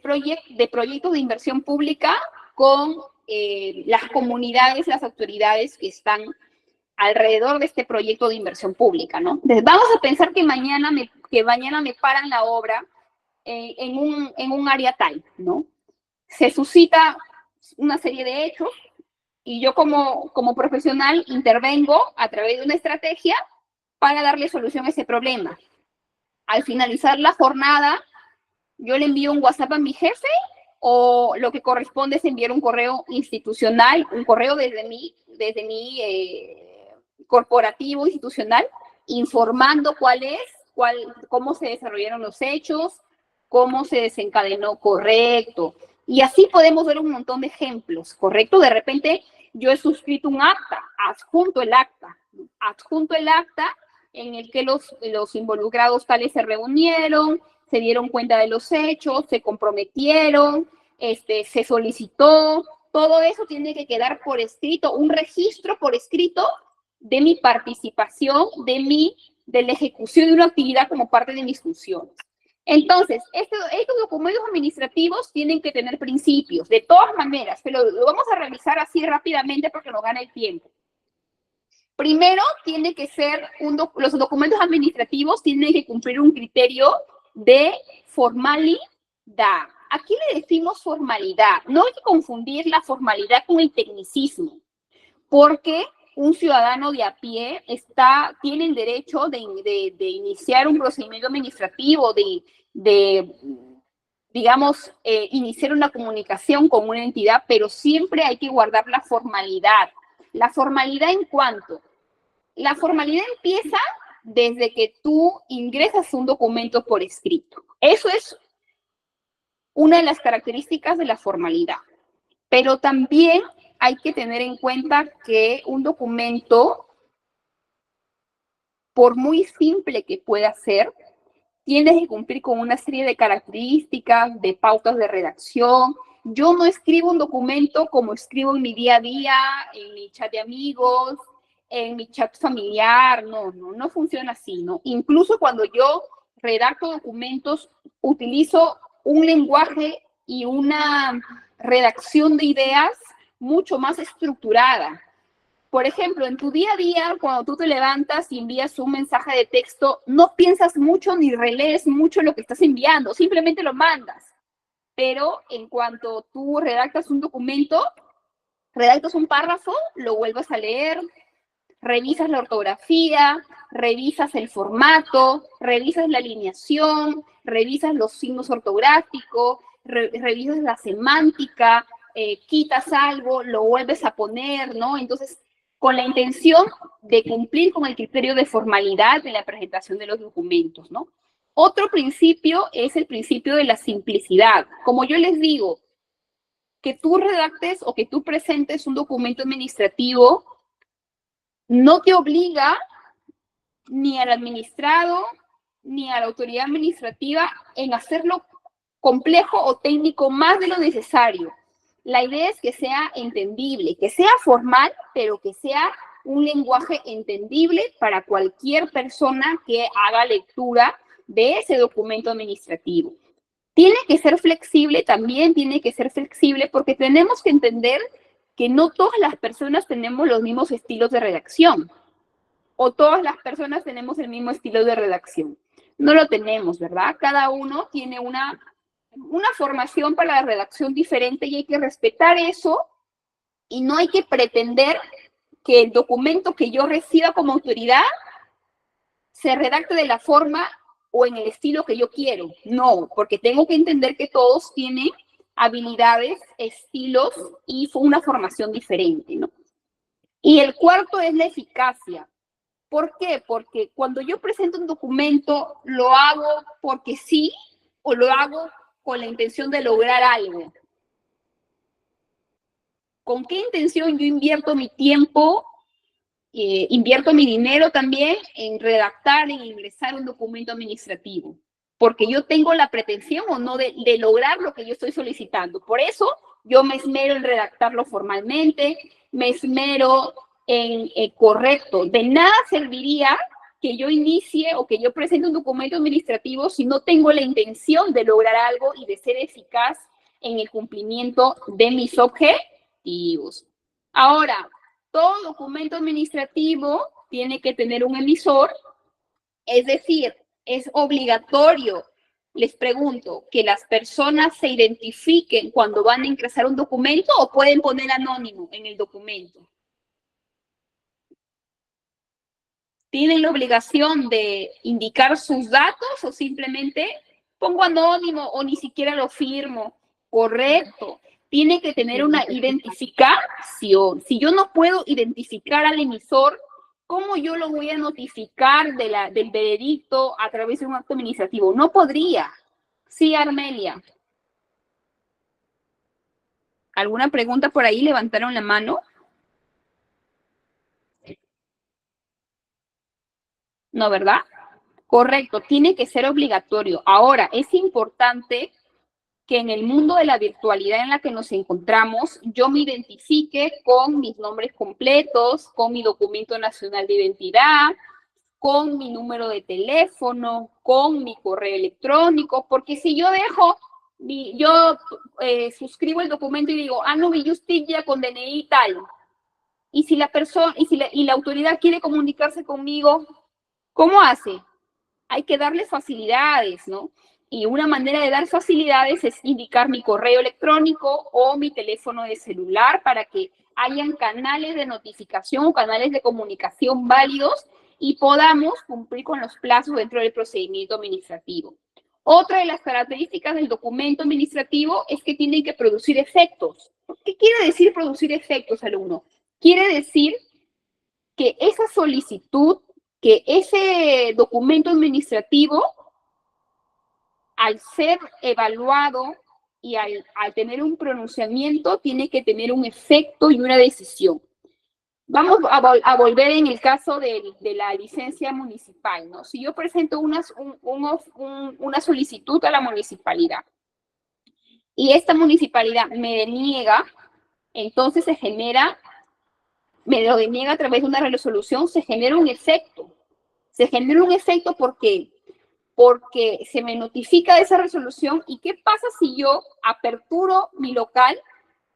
proyectos de inversión pública con las comunidades, las autoridades que están alrededor de este proyecto de inversión pública, ¿no? Entonces, vamos a pensar que mañana me paran la obra en un área tal, ¿no? Se suscita una serie de hechos y yo como profesional intervengo a través de una estrategia para darle solución a ese problema. Al finalizar la jornada, yo le envío un WhatsApp a mi jefe o lo que corresponde es enviar un correo institucional, un correo desde mi corporativo institucional, informando cómo se desarrollaron los hechos, cómo se desencadenó, correcto. Y así podemos ver un montón de ejemplos, ¿correcto? De repente yo he suscrito un acta, adjunto el acta en el que los involucrados tales se reunieron, se dieron cuenta de los hechos, se comprometieron, se solicitó, todo eso tiene que quedar por escrito, un registro por escrito de mi participación, de mi de la ejecución de una actividad como parte de mis funciones. Entonces, estos documentos administrativos tienen que tener principios, de todas maneras, pero lo vamos a revisar así rápidamente porque nos gana el tiempo. Primero, tiene que ser los documentos administrativos tienen que cumplir un criterio de formalidad. Aquí le decimos formalidad. No hay que confundir la formalidad con el tecnicismo, porque un ciudadano de a pie tiene el derecho de iniciar un procedimiento administrativo, digamos, iniciar una comunicación con una entidad, pero siempre hay que guardar la formalidad. La formalidad en cuanto. La formalidad empieza desde que tú ingresas un documento por escrito. Eso es una de las características de la formalidad. Pero también hay que tener en cuenta que un documento, por muy simple que pueda ser, tiene que cumplir con una serie de características, de pautas de redacción. Yo no escribo un documento como escribo en mi día a día, en mi chat de amigos, en mi chat familiar. No funciona así, ¿no? Incluso cuando yo redacto documentos, utilizo un lenguaje y una redacción de ideas mucho más estructurada. Por ejemplo, en tu día a día, cuando tú te levantas y envías un mensaje de texto, no piensas mucho ni relees mucho lo que estás enviando, simplemente lo mandas. Pero en cuanto tú redactas un documento, redactas un párrafo, lo vuelves a leer, revisas la ortografía, revisas el formato, revisas la alineación, revisas los signos ortográficos, revisas la semántica, quitas algo, lo vuelves a poner, ¿no? Entonces, con la intención de cumplir con el criterio de formalidad de la presentación de los documentos, ¿no? Otro principio es el principio de la simplicidad. Como yo les digo, que tú redactes o que tú presentes un documento administrativo no te obliga ni al administrado ni a la autoridad administrativa en hacerlo complejo o técnico más de lo necesario. La idea es que sea entendible, que sea formal, pero que sea un lenguaje entendible para cualquier persona que haga lectura de ese documento administrativo. Tiene que ser flexible, también tiene que ser flexible, porque tenemos que entender que no todas las personas tenemos los mismos estilos de redacción, o todas las personas tenemos el mismo estilo de redacción. No lo tenemos, ¿verdad? Cada uno tiene una formación para la redacción diferente y hay que respetar eso, y no hay que pretender que el documento que yo reciba como autoridad se redacte de la forma o en el estilo que yo quiero. No, porque tengo que entender que todos tienen habilidades, estilos y una formación diferente, ¿no? Y el cuarto es la eficacia. ¿Por qué? Porque cuando yo presento un documento, lo hago porque sí o lo hago con la intención de lograr algo. ¿Con qué intención yo invierto mi tiempo, invierto mi dinero también en redactar, en ingresar un documento administrativo? Porque yo tengo la pretensión o no de lograr lo que yo estoy solicitando. Por eso yo me esmero en redactarlo formalmente, me esmero en correcto. De nada serviría que yo inicie o que yo presente un documento administrativo si no tengo la intención de lograr algo y de ser eficaz en el cumplimiento de mis objetivos. Ahora, todo documento administrativo tiene que tener un emisor, es decir, es obligatorio, les pregunto, que las personas se identifiquen cuando van a ingresar un documento o pueden poner anónimo en el documento. ¿Tienen la obligación de indicar sus datos o simplemente pongo anónimo o ni siquiera lo firmo? Correcto. Tiene que tener una identificación. Si yo no puedo identificar al emisor, ¿cómo yo lo voy a notificar del veredicto a través de un acto administrativo? No podría. Sí, Armelia. ¿Alguna pregunta por ahí? ¿Levantaron la mano? No, ¿verdad? Correcto, tiene que ser obligatorio. Ahora, es importante que en el mundo de la virtualidad en la que nos encontramos, yo me identifique con mis nombres completos, con mi documento nacional de identidad, con mi número de teléfono, con mi correo electrónico, porque si yo dejo, suscribo el documento y digo, no, mi Justilla con DNI y tal, y si la persona, y la autoridad quiere comunicarse conmigo, ¿cómo hace? Hay que darle facilidades, ¿no? Y una manera de dar facilidades es indicar mi correo electrónico o mi teléfono de celular para que hayan canales de notificación o canales de comunicación válidos y podamos cumplir con los plazos dentro del procedimiento administrativo. Otra de las características del documento administrativo es que tiene que producir efectos. ¿Qué quiere decir producir efectos, alumno? Quiere decir que esa solicitud, que ese documento administrativo, al ser evaluado y al tener un pronunciamiento, tiene que tener un efecto y una decisión. Vamos a volver en el caso de la licencia municipal, ¿no? Si yo presento una solicitud a la municipalidad y esta municipalidad me deniega, entonces me lo deniega a través de una resolución, se genera un efecto. Se genera un efecto porque se me notifica de esa resolución. ¿Y qué pasa si yo aperturo mi local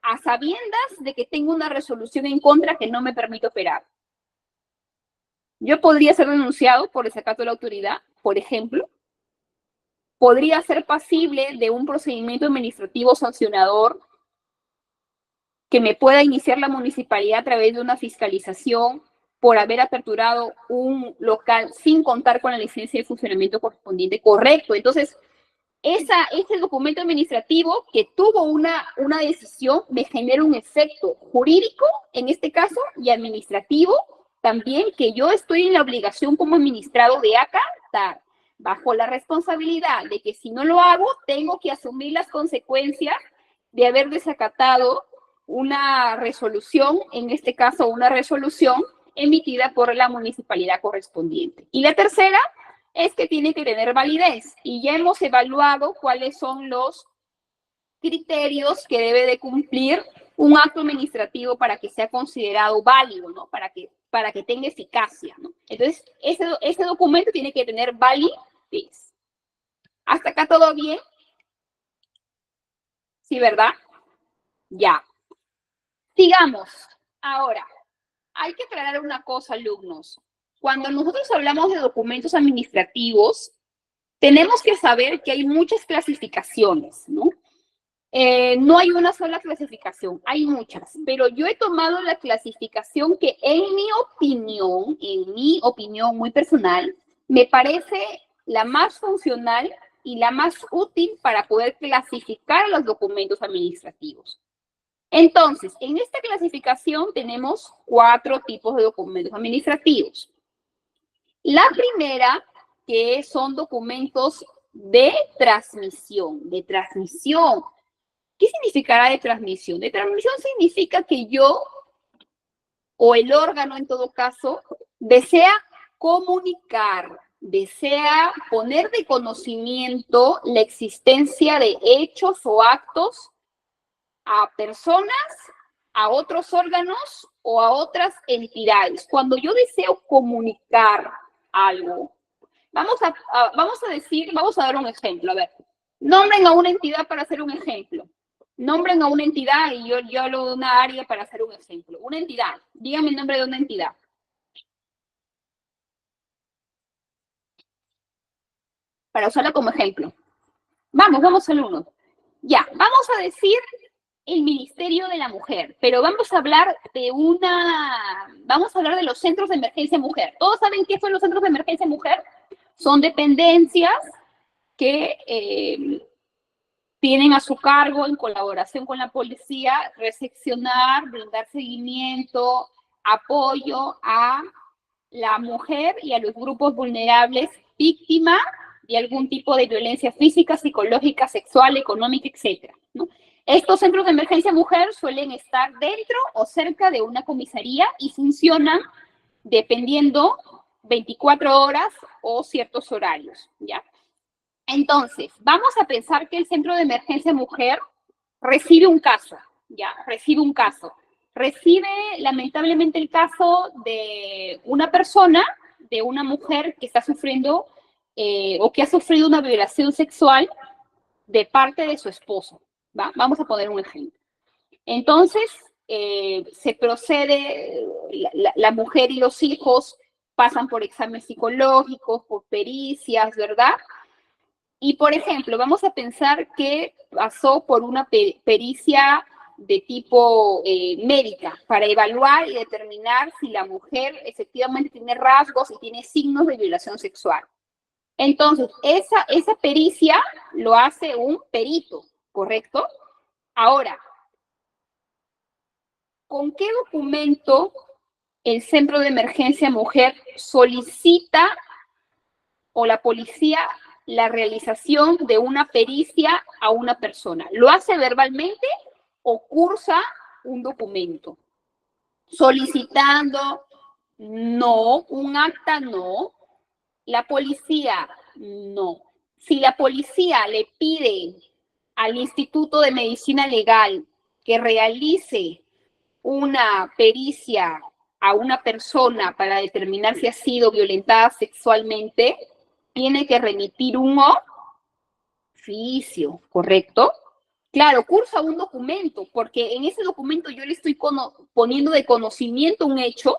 a sabiendas de que tengo una resolución en contra que no me permite operar? Yo podría ser denunciado por desacato de la autoridad, por ejemplo. Podría ser pasible de un procedimiento administrativo sancionador que me pueda iniciar la municipalidad a través de una fiscalización por haber aperturado un local sin contar con la licencia de funcionamiento correspondiente. Correcto. Entonces, ese documento administrativo que tuvo una decisión me genera un efecto jurídico, en este caso, y administrativo también, que yo estoy en la obligación como administrado de acatar, bajo la responsabilidad de que si no lo hago, tengo que asumir las consecuencias de haber desacatado una resolución, en este caso una resolución emitida por la municipalidad correspondiente. Y la tercera es que tiene que tener validez. Y ya hemos evaluado cuáles son los criterios que debe de cumplir un acto administrativo para que sea considerado válido, ¿no? Para que tenga eficacia, ¿no? Entonces, ese documento tiene que tener validez. ¿Hasta acá todo bien? ¿Sí, verdad? Ya. Sigamos. Ahora, hay que aclarar una cosa, alumnos. Cuando nosotros hablamos de documentos administrativos, tenemos que saber que hay muchas clasificaciones, ¿no? No hay una sola clasificación, hay muchas, pero yo he tomado la clasificación que en mi opinión muy personal, me parece la más funcional y la más útil para poder clasificar los documentos administrativos. Entonces, en esta clasificación tenemos 4 tipos de documentos administrativos. La primera, que son documentos de transmisión. ¿Qué significará de transmisión? De transmisión significa que yo, o el órgano en todo caso, desea comunicar, desea poner de conocimiento la existencia de hechos o actos a personas, a otros órganos o a otras entidades. Cuando yo deseo comunicar algo, vamos a dar un ejemplo. A ver, nombren a una entidad para hacer un ejemplo. Nombren a una entidad y yo hablo de una área para hacer un ejemplo. Una entidad. Díganme el nombre de una entidad. Para usarla como ejemplo. Vamos al uno. Ya, vamos a decir el Ministerio de la Mujer, pero vamos a hablar de los centros de emergencia mujer. ¿Todos saben qué son los centros de emergencia mujer? Son dependencias que tienen a su cargo, en colaboración con la policía, recepcionar, brindar seguimiento, apoyo a la mujer y a los grupos vulnerables víctimas de algún tipo de violencia física, psicológica, sexual, económica, etc., ¿no? Estos centros de emergencia mujer suelen estar dentro o cerca de una comisaría y funcionan dependiendo 24 horas o ciertos horarios, ¿ya? Entonces, vamos a pensar que el centro de emergencia mujer recibe un caso, ¿ya? Recibe lamentablemente el caso de una persona de una mujer que está sufriendo o que ha sufrido una violación sexual de parte de su esposo. ¿Va? Vamos a poner un ejemplo. Entonces, se procede, la mujer y los hijos pasan por exámenes psicológicos, por pericias, ¿verdad? Y, por ejemplo, vamos a pensar que pasó por una pericia de tipo médica para evaluar y determinar si la mujer efectivamente tiene rasgos y tiene signos de violación sexual. Entonces, esa pericia lo hace un perito, ¿correcto? Ahora, ¿con qué documento el Centro de Emergencia Mujer solicita o la policía la realización de una pericia a una persona? ¿Lo hace verbalmente o cursa un documento? Solicitando, no. Un acta, no. La policía, no. Si la policía le pide al Instituto de Medicina Legal que realice una pericia a una persona para determinar si ha sido violentada sexualmente, tiene que remitir un oficio, ¿correcto? Claro, cursa un documento, porque en ese documento yo le estoy poniendo de conocimiento un hecho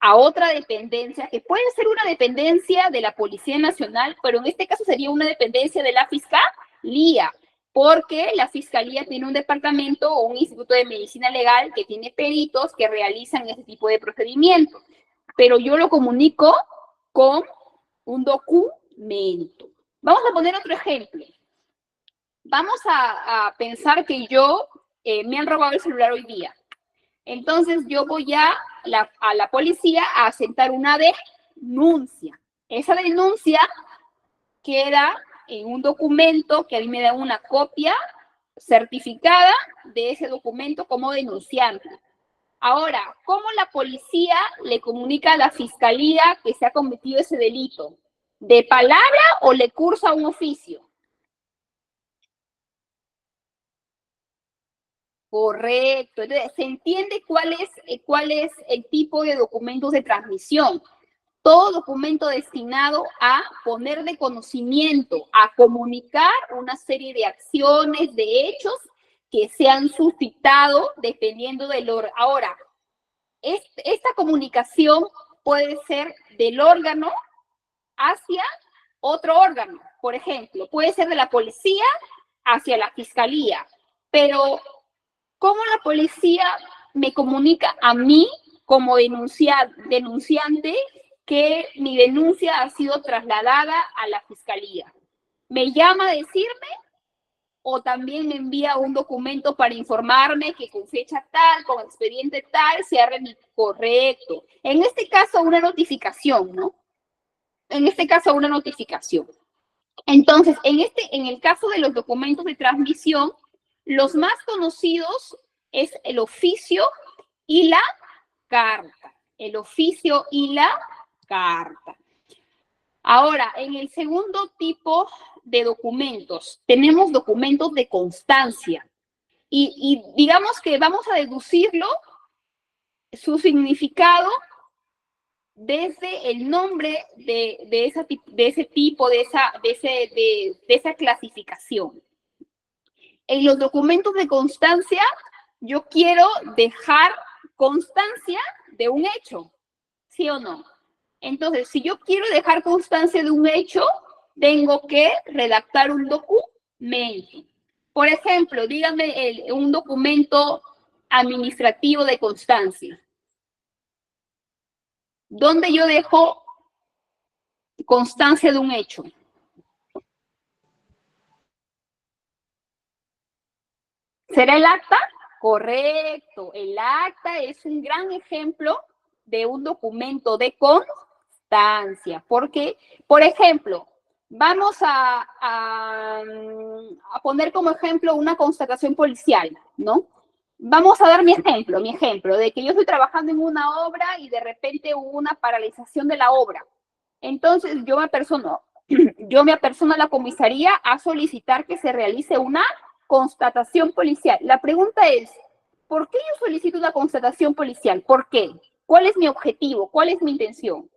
a otra dependencia, que puede ser una dependencia de la Policía Nacional, pero en este caso sería una dependencia de la Fiscalía, porque la Fiscalía tiene un departamento o un instituto de medicina legal que tiene peritos que realizan ese tipo de procedimientos, pero yo lo comunico con un documento. Vamos a poner otro ejemplo. Vamos a pensar que me han robado el celular hoy día. Entonces yo voy a la policía a asentar una denuncia. Esa denuncia queda en un documento que a mí me da una copia certificada de ese documento como denunciante. Ahora, ¿cómo la policía le comunica a la fiscalía que se ha cometido ese delito? ¿De palabra o le cursa un oficio? Correcto. Entonces, se entiende cuál es el tipo de documentos de transmisión. Todo documento destinado a poner de conocimiento, a comunicar una serie de acciones, de hechos que se han suscitado dependiendo del órgano. Ahora, esta comunicación puede ser del órgano hacia otro órgano. Por ejemplo, puede ser de la policía hacia la fiscalía, pero ¿cómo la policía me comunica a mí como denunciante que mi denuncia ha sido trasladada a la fiscalía? ¿Me llama a decirme o también me envía un documento para informarme que con fecha tal, con expediente tal, se ha remitido? Correcto. En este caso, una notificación, ¿no? En este caso, una notificación. Entonces, en el caso de los documentos de transmisión, los más conocidos es el oficio y la carta. El oficio y la carta. Ahora, en el segundo tipo de documentos, tenemos documentos de constancia. Y digamos que vamos a deducirlo, su significado, desde el nombre de ese tipo, de esa clasificación. En los documentos de constancia, yo quiero dejar constancia de un hecho, ¿sí o no? Entonces, si yo quiero dejar constancia de un hecho, tengo que redactar un documento. Por ejemplo, dígame un documento administrativo de constancia, donde yo dejo constancia de un hecho. ¿Será el acta? Correcto. El acta es un gran ejemplo de un documento de constancia. Porque, por ejemplo, vamos a poner como ejemplo una constatación policial, ¿no? Vamos a dar mi ejemplo de que yo estoy trabajando en una obra y de repente hubo una paralización de la obra. Entonces yo me apersono a la comisaría a solicitar que se realice una constatación policial. La pregunta es, ¿por qué yo solicito una constatación policial? ¿Por qué? ¿Cuál es mi objetivo? ¿Cuál es mi intención?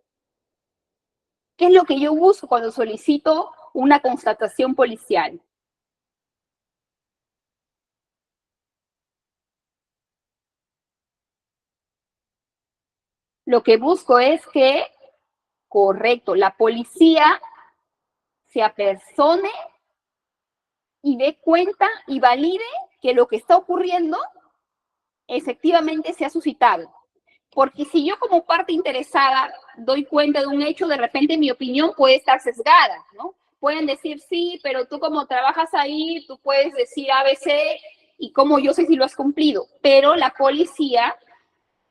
¿Qué es lo que yo busco cuando solicito una constatación policial? Lo que busco es que, correcto, la policía se apersone y dé cuenta y valide que lo que está ocurriendo efectivamente se ha suscitado. Porque si yo como parte interesada doy cuenta de un hecho, de repente mi opinión puede estar sesgada, ¿no? Pueden decir, sí, pero tú como trabajas ahí, tú puedes decir ABC y cómo yo sé si lo has cumplido. Pero la policía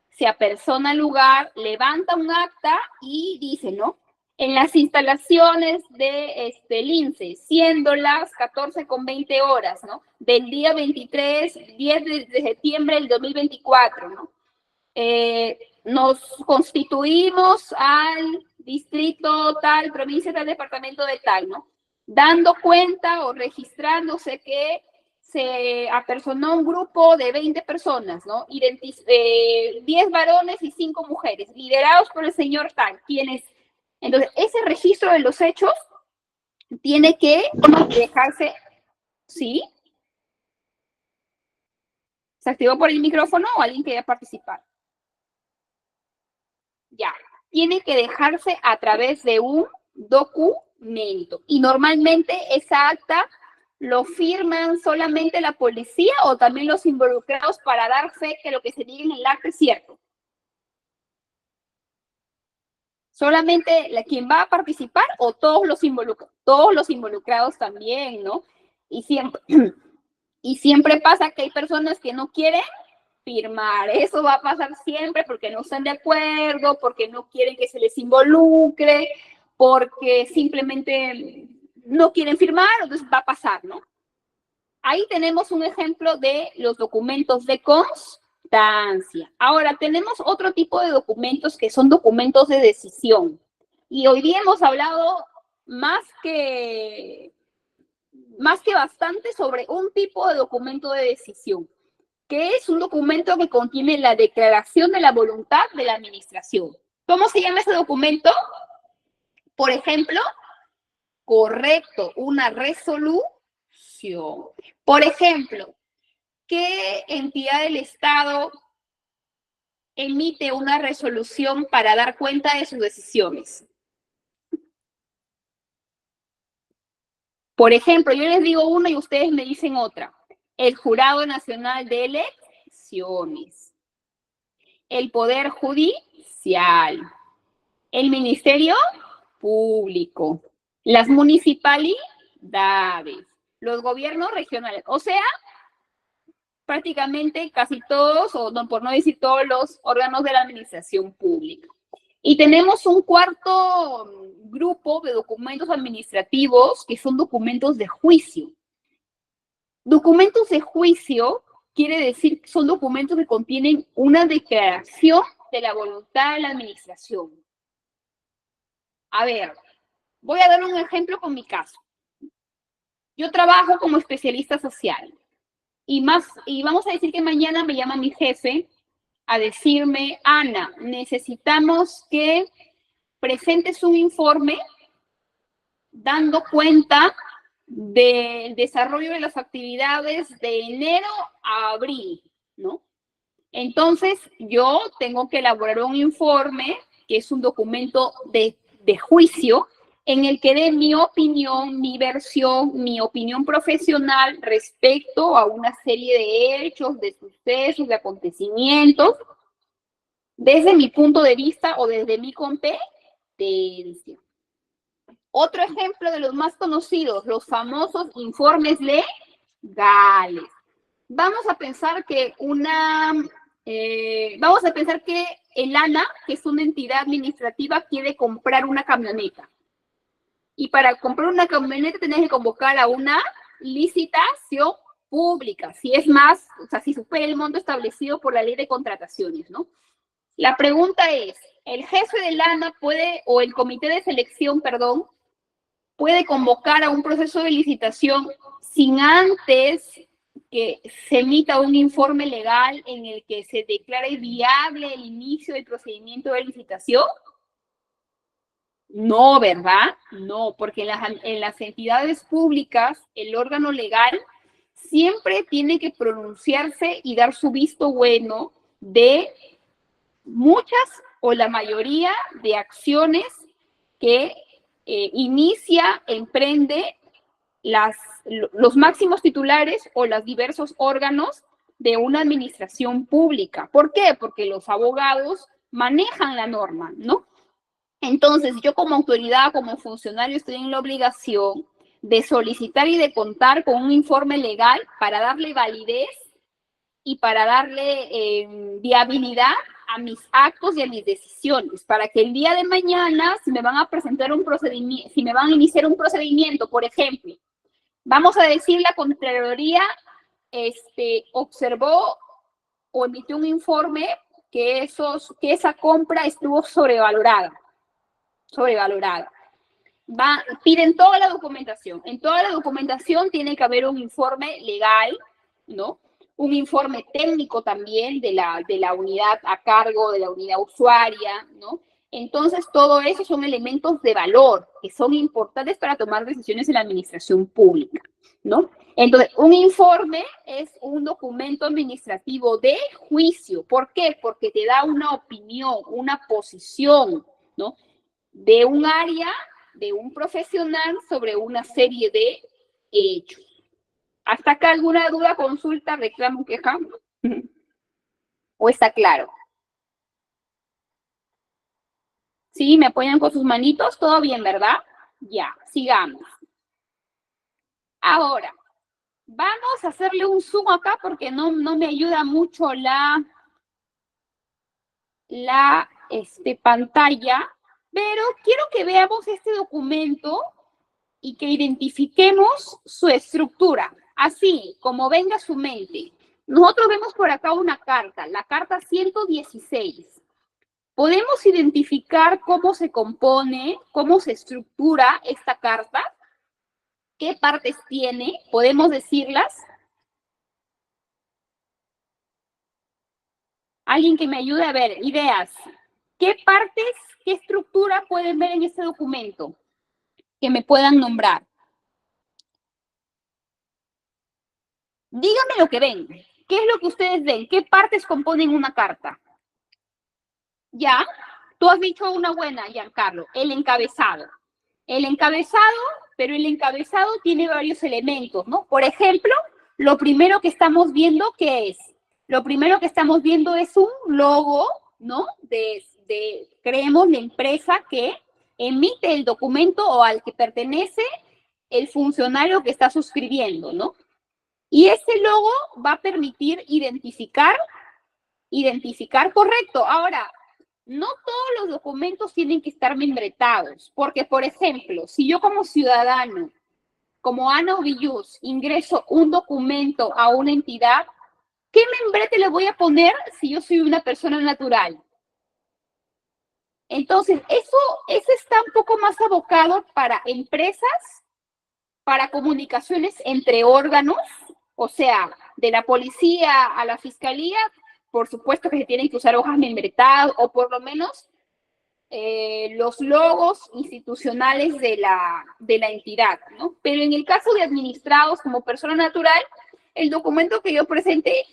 se apersona al lugar, levanta un acta y dice, ¿no? En las instalaciones de Lince, siendo las 14:20, ¿no? Del día 10 de septiembre del 2024, ¿no? Nos constituimos al distrito tal, provincia tal, departamento de tal, ¿no? Dando cuenta o registrándose que se apersonó un grupo de 20 personas, ¿no? 10 varones y 5 mujeres, liderados por el señor tal, quienes... Entonces, ese registro de los hechos tiene que dejarse, ¿sí? ¿Se activó por el micrófono o alguien quería participar? Ya, tiene que dejarse a través de un documento. Y normalmente esa acta lo firman solamente la policía o también los involucrados para dar fe que lo que se diga en el acta es cierto. Solamente quien va a participar o todos los involucrados también, ¿no? Y siempre pasa que hay personas que no quieren firmar. Eso va a pasar siempre porque no están de acuerdo, porque no quieren que se les involucre, porque simplemente no quieren firmar, entonces va a pasar, ¿no? Ahí tenemos un ejemplo de los documentos de constancia. Ahora, tenemos otro tipo de documentos que son documentos de decisión. Y hoy día hemos hablado más que bastante sobre un tipo de documento de decisión, que es un documento que contiene la declaración de la voluntad de la administración. ¿Cómo se llama ese documento? Por ejemplo, correcto, una resolución. Por ejemplo, ¿qué entidad del Estado emite una resolución para dar cuenta de sus decisiones? Por ejemplo, yo les digo una y ustedes me dicen otra. El Jurado Nacional de Elecciones, el Poder Judicial, el Ministerio Público, las municipalidades, los gobiernos regionales, o sea, prácticamente casi todos, o no, por no decir todos los órganos de la administración pública. Y tenemos un cuarto grupo de documentos administrativos que son documentos de juicio. Documentos de juicio quiere decir que son documentos que contienen una declaración de la voluntad de la administración. A ver, voy a dar un ejemplo con mi caso. Yo trabajo como especialista social y vamos a decir que mañana me llama mi jefe a decirme, Ana, necesitamos que presentes un informe dando cuenta del desarrollo de las actividades de enero a abril, ¿no? Entonces, yo tengo que elaborar un informe, que es un documento de juicio, en el que dé mi opinión, mi versión, mi opinión profesional respecto a una serie de hechos, de sucesos, de acontecimientos, desde mi punto de vista o desde mi competencia. Otro ejemplo de los más conocidos, los famosos informes legales. Vamos a pensar que el ANA, que es una entidad administrativa, quiere comprar una camioneta. Y para comprar una camioneta tenés que convocar a una licitación pública, si es más, o sea, si supera el monto establecido por la ley de contrataciones, ¿no? La pregunta es, ¿el jefe del ANA puede, o el comité de selección, perdón, puede convocar a un proceso de licitación sin antes que se emita un informe legal en el que se declare viable el inicio del procedimiento de licitación? No, ¿verdad? No, porque en las entidades públicas el órgano legal siempre tiene que pronunciarse y dar su visto bueno de muchas o la mayoría de acciones que inicia, emprende los máximos titulares o los diversos órganos de una administración pública. ¿Por qué? Porque los abogados manejan la norma, ¿no? Entonces, yo como autoridad, como funcionario, estoy en la obligación de solicitar y de contar con un informe legal para darle validez y para darle viabilidad a mis actos y a mis decisiones, para que el día de mañana, si me van a presentar un procedimiento, si me van a iniciar un procedimiento, por ejemplo, vamos a decir la Contraloría observó o emitió un informe que esa compra estuvo sobrevalorada. Piden toda la documentación. En toda la documentación tiene que haber un informe legal, ¿no? Un informe técnico también de la unidad a cargo, de la unidad usuaria, ¿no? Entonces, todo eso son elementos de valor que son importantes para tomar decisiones en la administración pública, ¿no? Entonces, un informe es un documento administrativo de juicio. ¿Por qué? Porque te da una opinión, una posición, ¿no? De un área, de un profesional sobre una serie de hechos. ¿Hasta acá alguna duda, consulta, reclamo, queja? ¿O está claro? ¿Sí? ¿Me apoyan con sus manitos? ¿Todo bien, verdad? Ya, sigamos. Ahora, vamos a hacerle un zoom acá porque no me ayuda mucho la pantalla, pero quiero que veamos este documento y que identifiquemos su estructura, así como venga a su mente. Nosotros vemos por acá una carta, la carta 116. ¿Podemos identificar cómo se compone, cómo se estructura esta carta? ¿Qué partes tiene? ¿Podemos decirlas? Alguien que me ayude a ver, ideas. ¿Qué partes, qué estructura pueden ver en este documento? Que me puedan nombrar. Díganme lo que ven. ¿Qué es lo que ustedes ven? ¿Qué partes componen una carta? ¿Ya? Tú has dicho una buena, Giancarlo, el encabezado. El encabezado, pero el encabezado tiene varios elementos, ¿no? Por ejemplo, lo primero que estamos viendo, ¿qué es? Lo primero que estamos viendo es un logo, ¿no? Creemos, la empresa que emite el documento o al que pertenece el funcionario que está suscribiendo, ¿no? Y ese logo va a permitir identificar correcto. Ahora, no todos los documentos tienen que estar membretados, porque, por ejemplo, si yo como ciudadano, como Ana Ovilluz, ingreso un documento a una entidad, ¿qué membrete le voy a poner si yo soy una persona natural? Entonces, eso está un poco más abocado para empresas, para comunicaciones entre órganos, o sea, de la policía a la fiscalía, por supuesto que se tienen que usar hojas membretadas o por lo menos los logos institucionales de la entidad, ¿no? Pero en el caso de administrados como persona natural, el documento que yo presente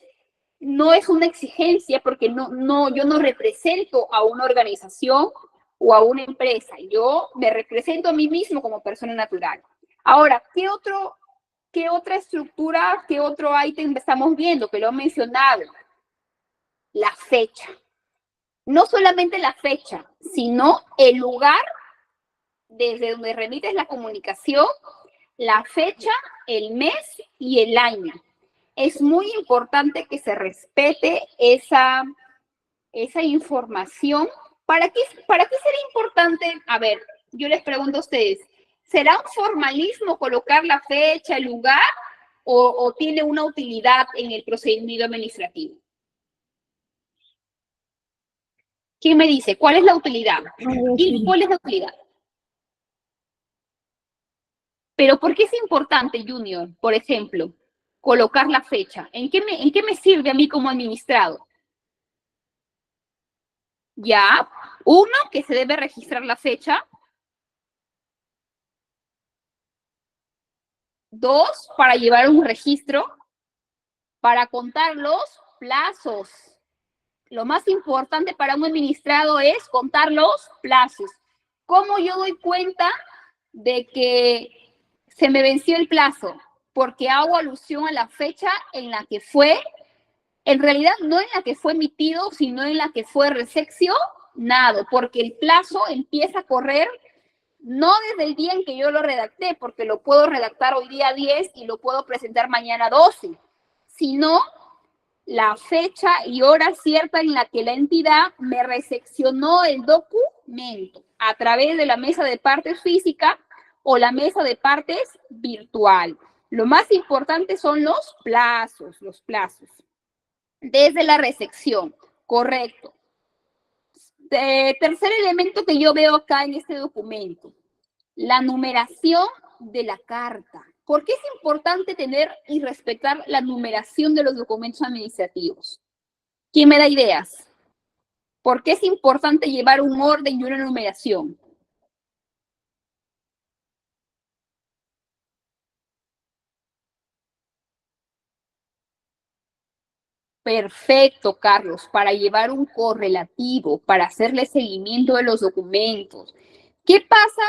no es una exigencia porque yo no represento a una organización o a una empresa. Yo me represento a mí mismo como persona natural. Ahora, ¿qué otra estructura, qué otro ítem estamos viendo? Que lo he mencionado. La fecha. No solamente la fecha, sino el lugar desde donde remites la comunicación, la fecha, el mes y el año. Es muy importante que se respete esa información. ¿Para qué será importante? A ver, yo les pregunto a ustedes, ¿será un formalismo colocar la fecha, el lugar, o tiene una utilidad en el procedimiento administrativo? ¿Quién me dice? ¿Cuál es la utilidad? ¿Cuál es la utilidad? Pero ¿por qué es importante, Junior, por ejemplo, colocar la fecha? ¿En qué me sirve a mí como administrado? Ya, uno, que se debe registrar la fecha. 2, para llevar un registro, para contar los plazos. Lo más importante para un administrado es contar los plazos. ¿Cómo yo doy cuenta de que se me venció el plazo? Porque hago alusión a la fecha en la que fue, en realidad no en la que fue emitido, sino en la que fue recepcionado, porque el plazo empieza a correr no desde el día en que yo lo redacté, porque lo puedo redactar hoy día 10 y lo puedo presentar mañana 12, sino la fecha y hora cierta en la que la entidad me recepcionó el documento a través de la mesa de partes física o la mesa de partes virtual. Lo más importante son los plazos. Desde la recepción, correcto. Tercer elemento que yo veo acá en este documento, la numeración de la carta. ¿Por qué es importante tener y respetar la numeración de los documentos administrativos? ¿Quién me da ideas? ¿Por qué es importante llevar un orden y una numeración? Perfecto, Carlos, para llevar un correlativo, para hacerle seguimiento de los documentos. ¿Qué pasa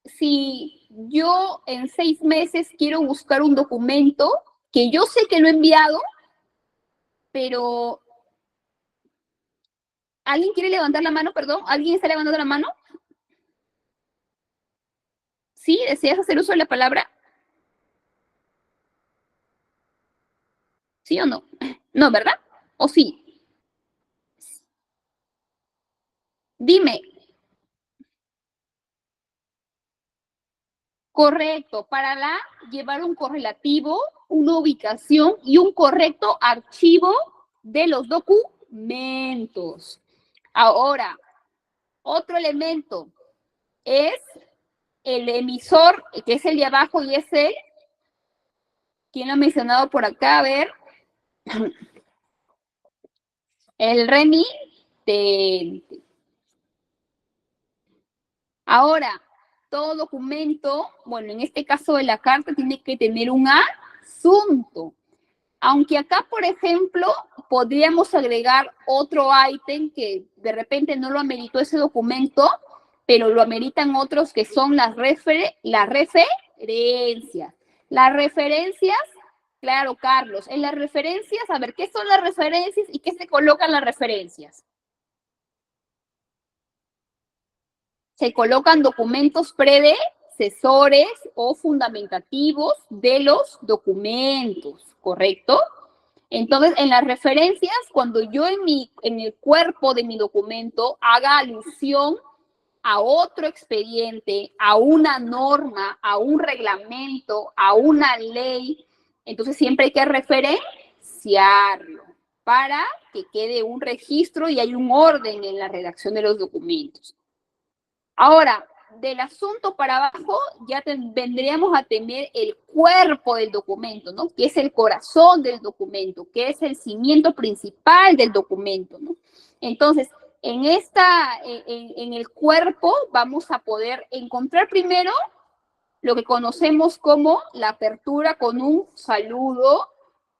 si yo en 6 meses quiero buscar un documento que yo sé que lo he enviado, pero ¿alguien quiere levantar la mano? Perdón, ¿alguien está levantando la mano? ¿Sí? ¿Deseas hacer uso de la palabra? ¿Sí o no? No, ¿verdad? ¿O sí? Dime. Correcto, para llevar un correlativo, una ubicación y un correcto archivo de los documentos. Ahora, otro elemento es el emisor, que es el de abajo y es el, ¿quién lo ha mencionado por acá? A ver, el remitente. Ahora, todo documento, bueno, en este caso de la carta, tiene que tener un asunto. Aunque acá, por ejemplo, podríamos agregar otro ítem que de repente no lo ameritó ese documento, pero lo ameritan otros que son las referencias. Las referencias, claro, Carlos, en las referencias, a ver, ¿qué son las referencias y qué se colocan las referencias? Se colocan documentos predecesores o fundamentativos de los documentos, ¿correcto? Entonces, en las referencias, cuando yo en el cuerpo de mi documento haga alusión a otro expediente, a una norma, a un reglamento, a una ley, entonces siempre hay que referenciarlo para que quede un registro y hay un orden en la redacción de los documentos. Ahora, del asunto para abajo ya vendríamos a tener el cuerpo del documento, ¿no? Que es el corazón del documento, que es el cimiento principal del documento, ¿no? Entonces, en el cuerpo vamos a poder encontrar primero lo que conocemos como la apertura con un saludo,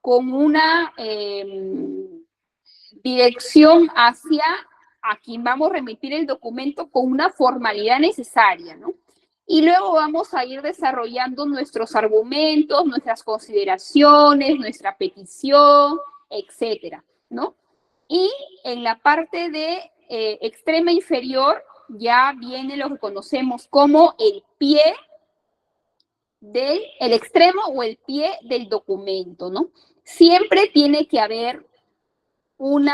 con una dirección hacia a quien vamos a remitir el documento con una formalidad necesaria, ¿no? Y luego vamos a ir desarrollando nuestros argumentos, nuestras consideraciones, nuestra petición, etcétera, ¿no? Y en la parte de extrema inferior ya viene lo que conocemos como el pie el extremo o el pie del documento, ¿no? Siempre tiene que haber un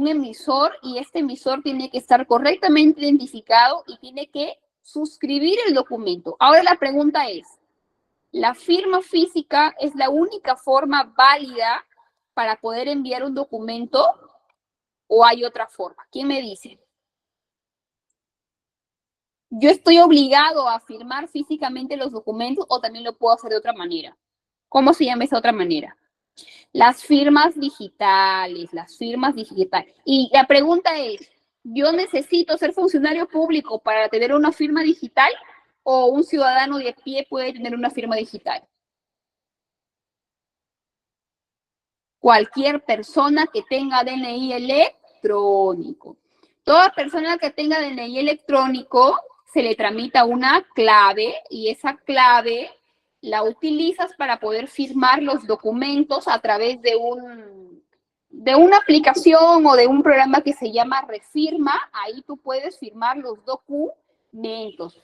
emisor y este emisor tiene que estar correctamente identificado y tiene que suscribir el documento. Ahora la pregunta es, ¿la firma física es la única forma válida para poder enviar un documento o hay otra forma? ¿Quién me dice? ¿Yo estoy obligado a firmar físicamente los documentos o también lo puedo hacer de otra manera? ¿Cómo se llama esa otra manera? Las firmas digitales. Y la pregunta es, ¿yo necesito ser funcionario público para tener una firma digital? o un ciudadano de pie puede tener una firma digital? Cualquier persona que tenga DNI electrónico. Toda persona que tenga DNI electrónico se le tramita una clave y esa clave la utilizas para poder firmar los documentos a través de una aplicación o de un programa que se llama Refirma. Ahí tú puedes firmar los documentos.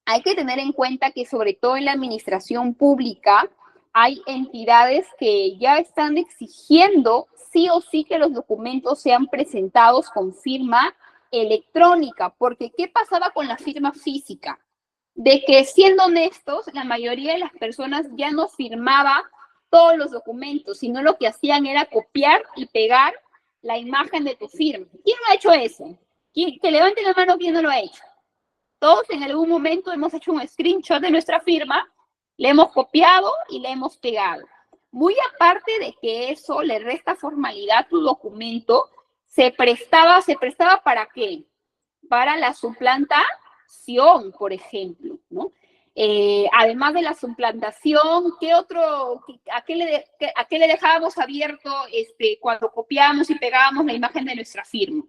Hay que tener en cuenta que sobre todo en la administración pública hay entidades que ya están exigiendo sí o sí que los documentos sean presentados con firma electrónica, porque ¿qué pasaba con la firma física? De que, siendo honestos, la mayoría de las personas ya no firmaba todos los documentos, sino lo que hacían era copiar y pegar la imagen de tu firma. ¿Quién no ha hecho eso? Que levante la mano, ¿quién no lo ha hecho? Todos en algún momento hemos hecho un screenshot de nuestra firma, le hemos copiado y le hemos pegado. Muy aparte de que eso le resta formalidad a tu documento, se prestaba ¿para qué? Para la suplantación, por ejemplo, ¿no? Además de la suplantación, a qué le dejábamos abierto cuando copiábamos y pegábamos la imagen de nuestra firma?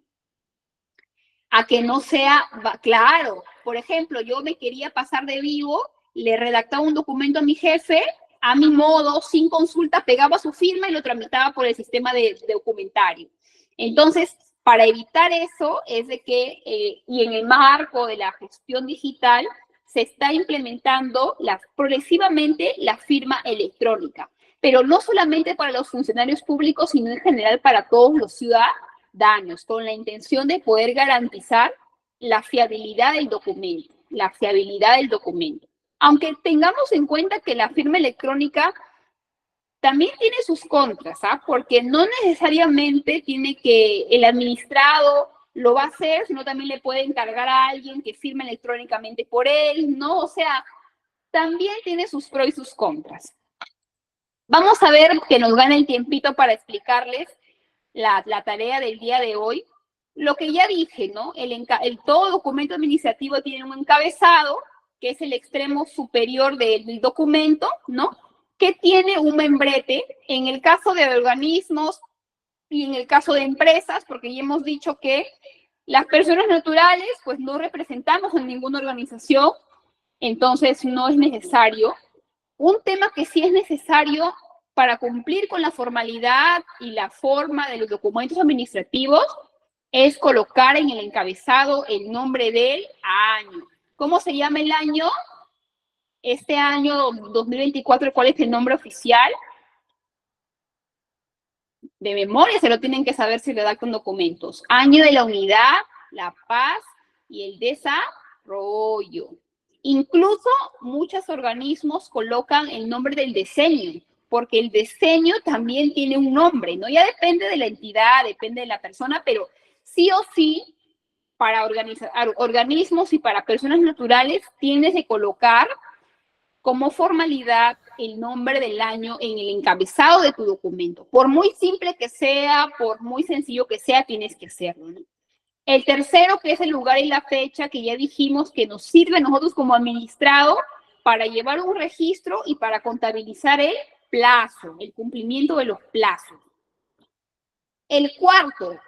A que no sea, claro, por ejemplo, yo me quería pasar de vivo, le redactaba un documento a mi jefe, a mi modo, sin consulta, pegaba su firma y lo tramitaba por el sistema de documentario. Entonces, para evitar eso, es de que, y en el marco de la gestión digital, se está implementando progresivamente la firma electrónica, pero no solamente para los funcionarios públicos, sino en general para todos los ciudadanos, con la intención de poder garantizar la fiabilidad del documento, Aunque tengamos en cuenta que la firma electrónica también tiene sus contras, ¿ah? Porque no necesariamente tiene que el administrado lo va a hacer, sino también le puede encargar a alguien que firme electrónicamente por él, ¿no? O sea, también tiene sus pros y sus contras. Vamos a ver que nos gane el tiempito para explicarles la tarea del día de hoy. Lo que ya dije, ¿no? Todo documento administrativo tiene un encabezado, que es el extremo superior del documento, ¿no? Que tiene un membrete. En el caso de organismos y en el caso de empresas, porque ya hemos dicho que las personas naturales, pues no representamos en ninguna organización, entonces no es necesario. Un tema que sí es necesario para cumplir con la formalidad y la forma de los documentos administrativos es colocar en el encabezado el nombre del año. ¿Cómo se llama el año? Este año 2024, ¿cuál es el nombre oficial? De memoria se lo tienen que saber si redactan documentos. Año de la unidad, la paz y el desarrollo. Incluso muchos organismos colocan el nombre del diseño, porque el diseño también tiene un nombre, ¿no? Ya depende de la entidad, depende de la persona, pero sí o sí, para organismos y para personas naturales, tienes que colocar como formalidad el nombre del año en el encabezado de tu documento. Por muy simple que sea, por muy sencillo que sea, tienes que hacerlo, ¿no? El tercero, que es el lugar y la fecha, que ya dijimos que nos sirve a nosotros como administrado para llevar un registro y para contabilizar el plazo, el cumplimiento de los plazos. El cuarto,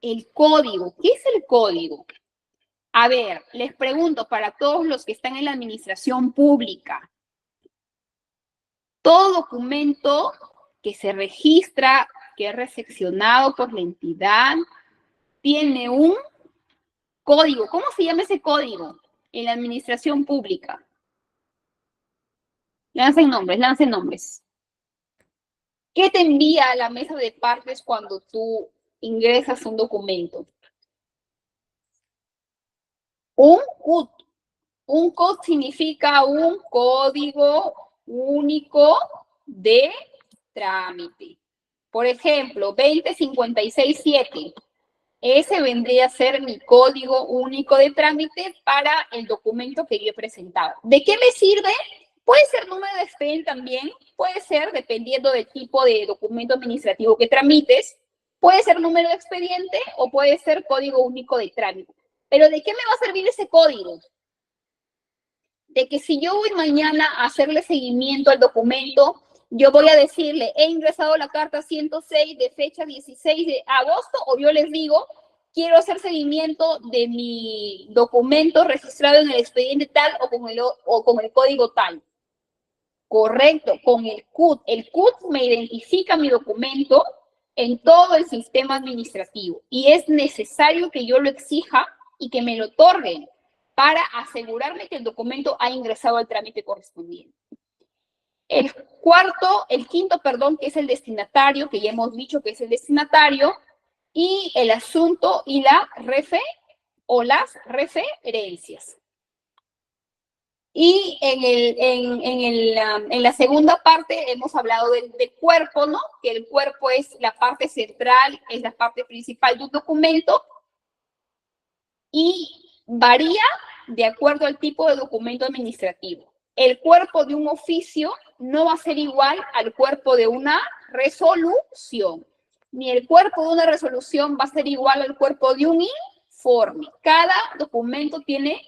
el código. ¿Qué es el código? A ver, les pregunto para todos los que están en la administración pública. Todo documento que se registra, que es recepcionado por la entidad, tiene un código. ¿Cómo se llama ese código en la administración pública? Lancen nombres. ¿Qué te envía a la mesa de partes cuando tú ingresas un documento? Un CUT. Un CUT significa un código único de trámite. Por ejemplo, 20567. Ese vendría a ser mi código único de trámite para el documento que yo he presentado. ¿De qué me sirve? Puede ser número de expediente también, puede ser, dependiendo del tipo de documento administrativo que tramites, puede ser número de expediente o puede ser código único de trámite. ¿Pero de qué me va a servir ese código? de que si yo voy mañana a hacerle seguimiento al documento, yo voy a decirle, he ingresado la carta 106 de fecha 16 de agosto, o yo les digo, quiero hacer seguimiento de mi documento registrado en el expediente tal o con el código tal. Correcto, con el CUT. El CUT me identifica mi documento en todo el sistema administrativo y es necesario que yo lo exija y que me lo otorguen para asegurarme que el documento ha ingresado al trámite correspondiente. El quinto, que es el destinatario, que ya hemos dicho que es el destinatario, y el asunto y la las referencias. Y en la segunda parte hemos hablado del cuerpo, ¿no? Que el cuerpo es la parte central, es la parte principal de un documento y varía de acuerdo al tipo de documento administrativo. El cuerpo de un oficio no va a ser igual al cuerpo de una resolución, ni el cuerpo de una resolución va a ser igual al cuerpo de un informe. Cada documento tiene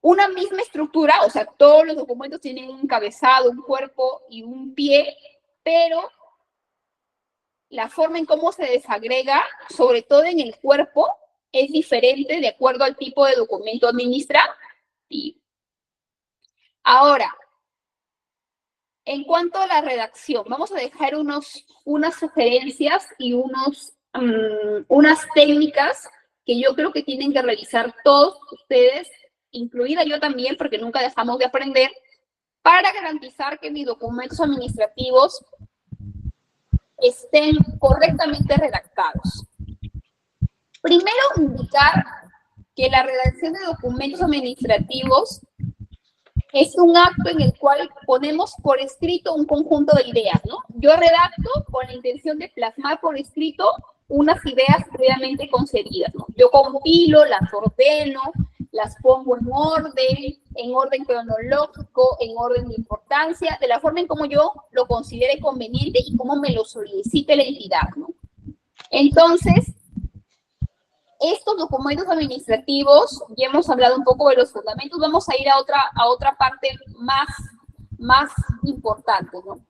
una misma estructura, o sea, todos los documentos tienen un encabezado, un cuerpo y un pie, pero la forma en cómo se desagrega, sobre todo en el cuerpo, es diferente de acuerdo al tipo de documento administrativo. Ahora, en cuanto a la redacción, vamos a dejar unas sugerencias y unas técnicas que yo creo que tienen que realizar todos ustedes, incluida yo también, porque nunca dejamos de aprender, para garantizar que mis documentos administrativos estén correctamente redactados. Primero, indicar que la redacción de documentos administrativos es un acto en el cual ponemos por escrito un conjunto de ideas, ¿no? Yo redacto con la intención de plasmar por escrito unas ideas previamente concebidas, ¿no? Yo compilo, las ordeno, las pongo en orden cronológico, en orden de importancia, de la forma en como yo lo considere conveniente y como me lo solicite la entidad, ¿no? Entonces, estos documentos administrativos, ya hemos hablado un poco de los fundamentos, vamos a ir a otra parte más importante, ¿no?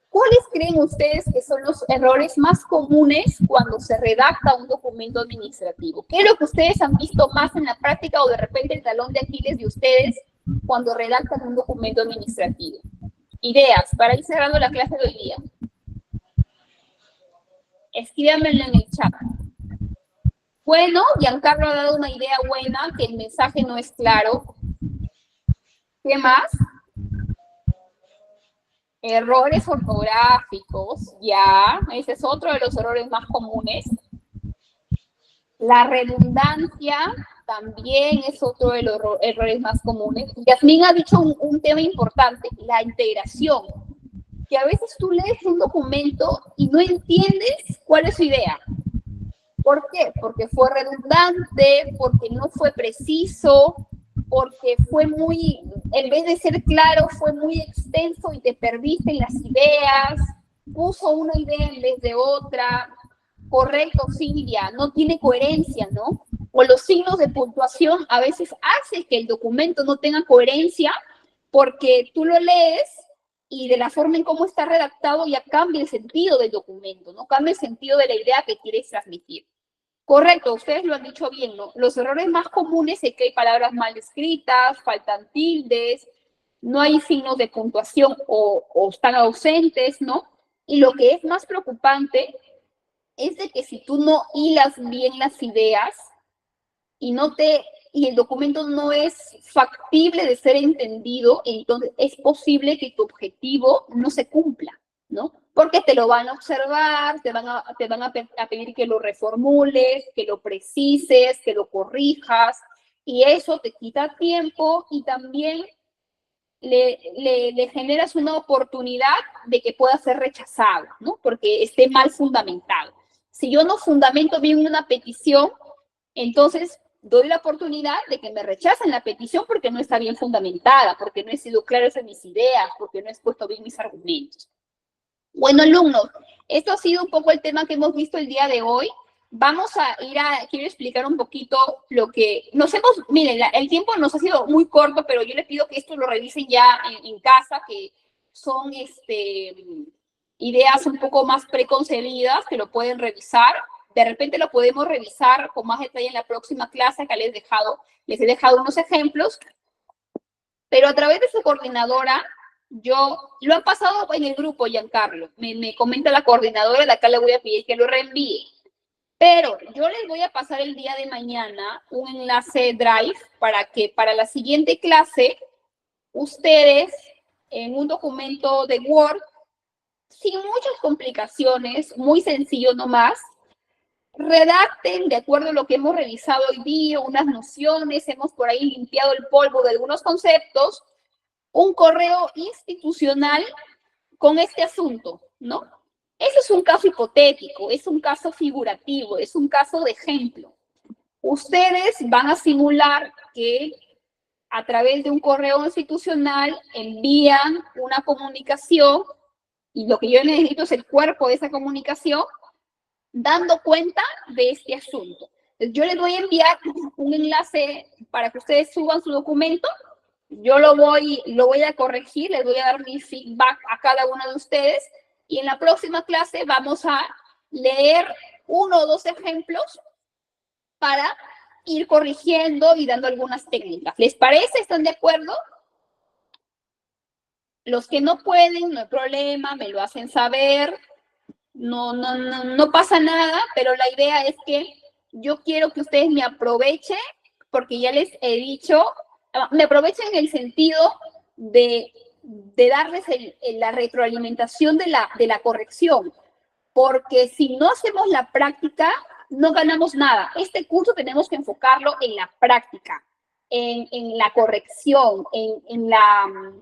¿Cuáles creen ustedes que son los errores más comunes cuando se redacta un documento administrativo? ¿Qué es lo que ustedes han visto más en la práctica o de repente el talón de Aquiles de ustedes cuando redactan un documento administrativo? Ideas, para ir cerrando la clase de hoy día. Escríbanmelo en el chat. Bueno, Giancarlo ha dado una idea buena, que el mensaje no es claro. ¿Qué más? Errores ortográficos, ya, ese es otro de los errores más comunes. La redundancia también es otro de los errores más comunes. Yasmín ha dicho un tema importante, la integración, que a veces tú lees un documento y no entiendes cuál es su idea. ¿Por qué? Porque fue redundante, porque no fue preciso, porque fue muy, en vez de ser claro, fue muy extenso y te perdiste en las ideas, puso una idea en vez de otra. Correcto, Silvia, no tiene coherencia, ¿no? O los signos de puntuación a veces hacen que el documento no tenga coherencia porque tú lo lees y de la forma en cómo está redactado ya cambia el sentido del documento, ¿no? Cambia el sentido de la idea que quieres transmitir. Correcto, ustedes lo han dicho bien, ¿no? Los errores más comunes es que hay palabras mal escritas, faltan tildes, no hay signos de puntuación o están ausentes, ¿no? Y lo que es más preocupante es de que si tú no hilas bien las ideas y el documento no es factible de ser entendido, entonces es posible que tu objetivo no se cumpla, ¿no? Porque te lo van a observar, te van a pedir que lo reformules, que lo precises, que lo corrijas, y eso te quita tiempo y también le generas una oportunidad de que pueda ser rechazado, ¿no? Porque esté mal fundamentado. Si yo no fundamento bien una petición, entonces doy la oportunidad de que me rechacen la petición porque no está bien fundamentada, porque no he sido claro en mis ideas, porque no he expuesto bien mis argumentos. Bueno, alumnos, esto ha sido un poco el tema que hemos visto el día de hoy. quiero explicar un poquito lo que miren, el tiempo nos ha sido muy corto, pero yo les pido que esto lo revisen ya en casa, que son ideas un poco más preconcebidas, que lo pueden revisar. De repente lo podemos revisar con más detalle en la próxima clase. Acá les he dejado unos ejemplos, pero a través de su coordinadora, lo han pasado en el grupo, Giancarlo. Me comenta la coordinadora, de acá le voy a pedir que lo reenvíe. Pero yo les voy a pasar el día de mañana un enlace Drive para que para la siguiente clase, ustedes en un documento de Word, sin muchas complicaciones, muy sencillo nomás, redacten de acuerdo a lo que hemos revisado hoy día, unas nociones, hemos por ahí limpiado el polvo de algunos conceptos, un correo institucional con este asunto, ¿no? Ese es un caso hipotético, es un caso figurativo, es un caso de ejemplo. Ustedes van a simular que a través de un correo institucional envían una comunicación y lo que yo necesito es el cuerpo de esa comunicación dando cuenta de este asunto. Entonces, yo les voy a enviar un enlace para que ustedes suban su documento. Yo lo voy a corregir, les voy a dar mi feedback a cada uno de ustedes y en la próxima clase vamos a leer 1 o 2 ejemplos para ir corrigiendo y dando algunas técnicas. ¿Les parece? ¿Están de acuerdo? Los que no pueden, no hay problema, me lo hacen saber. No pasa nada, pero la idea es que yo quiero que ustedes me aprovechen, porque ya les he dicho, me aprovechen en el sentido de darles la retroalimentación de la corrección, porque si no hacemos la práctica, no ganamos nada. Este curso tenemos que enfocarlo en la práctica, en la corrección, en la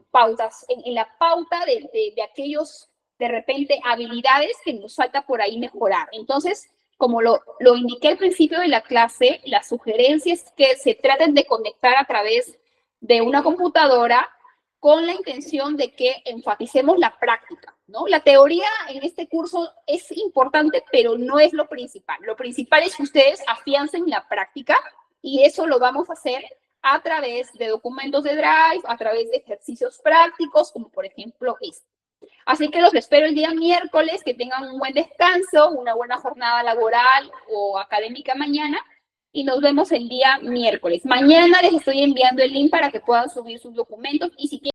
pauta de aquellos, de repente, habilidades que nos falta por ahí mejorar. Entonces, como lo indiqué al principio de la clase, la sugerencia es que se traten de conectar a través de una computadora con la intención de que enfaticemos la práctica, ¿no? La teoría en este curso es importante, pero no es lo principal. Lo principal es que ustedes afiancen la práctica y eso lo vamos a hacer a través de documentos de Drive, a través de ejercicios prácticos, como por ejemplo este. Así que los espero el día miércoles, que tengan un buen descanso, una buena jornada laboral o académica mañana, y nos vemos el día miércoles. Mañana les estoy enviando el link para que puedan subir sus documentos y si quieren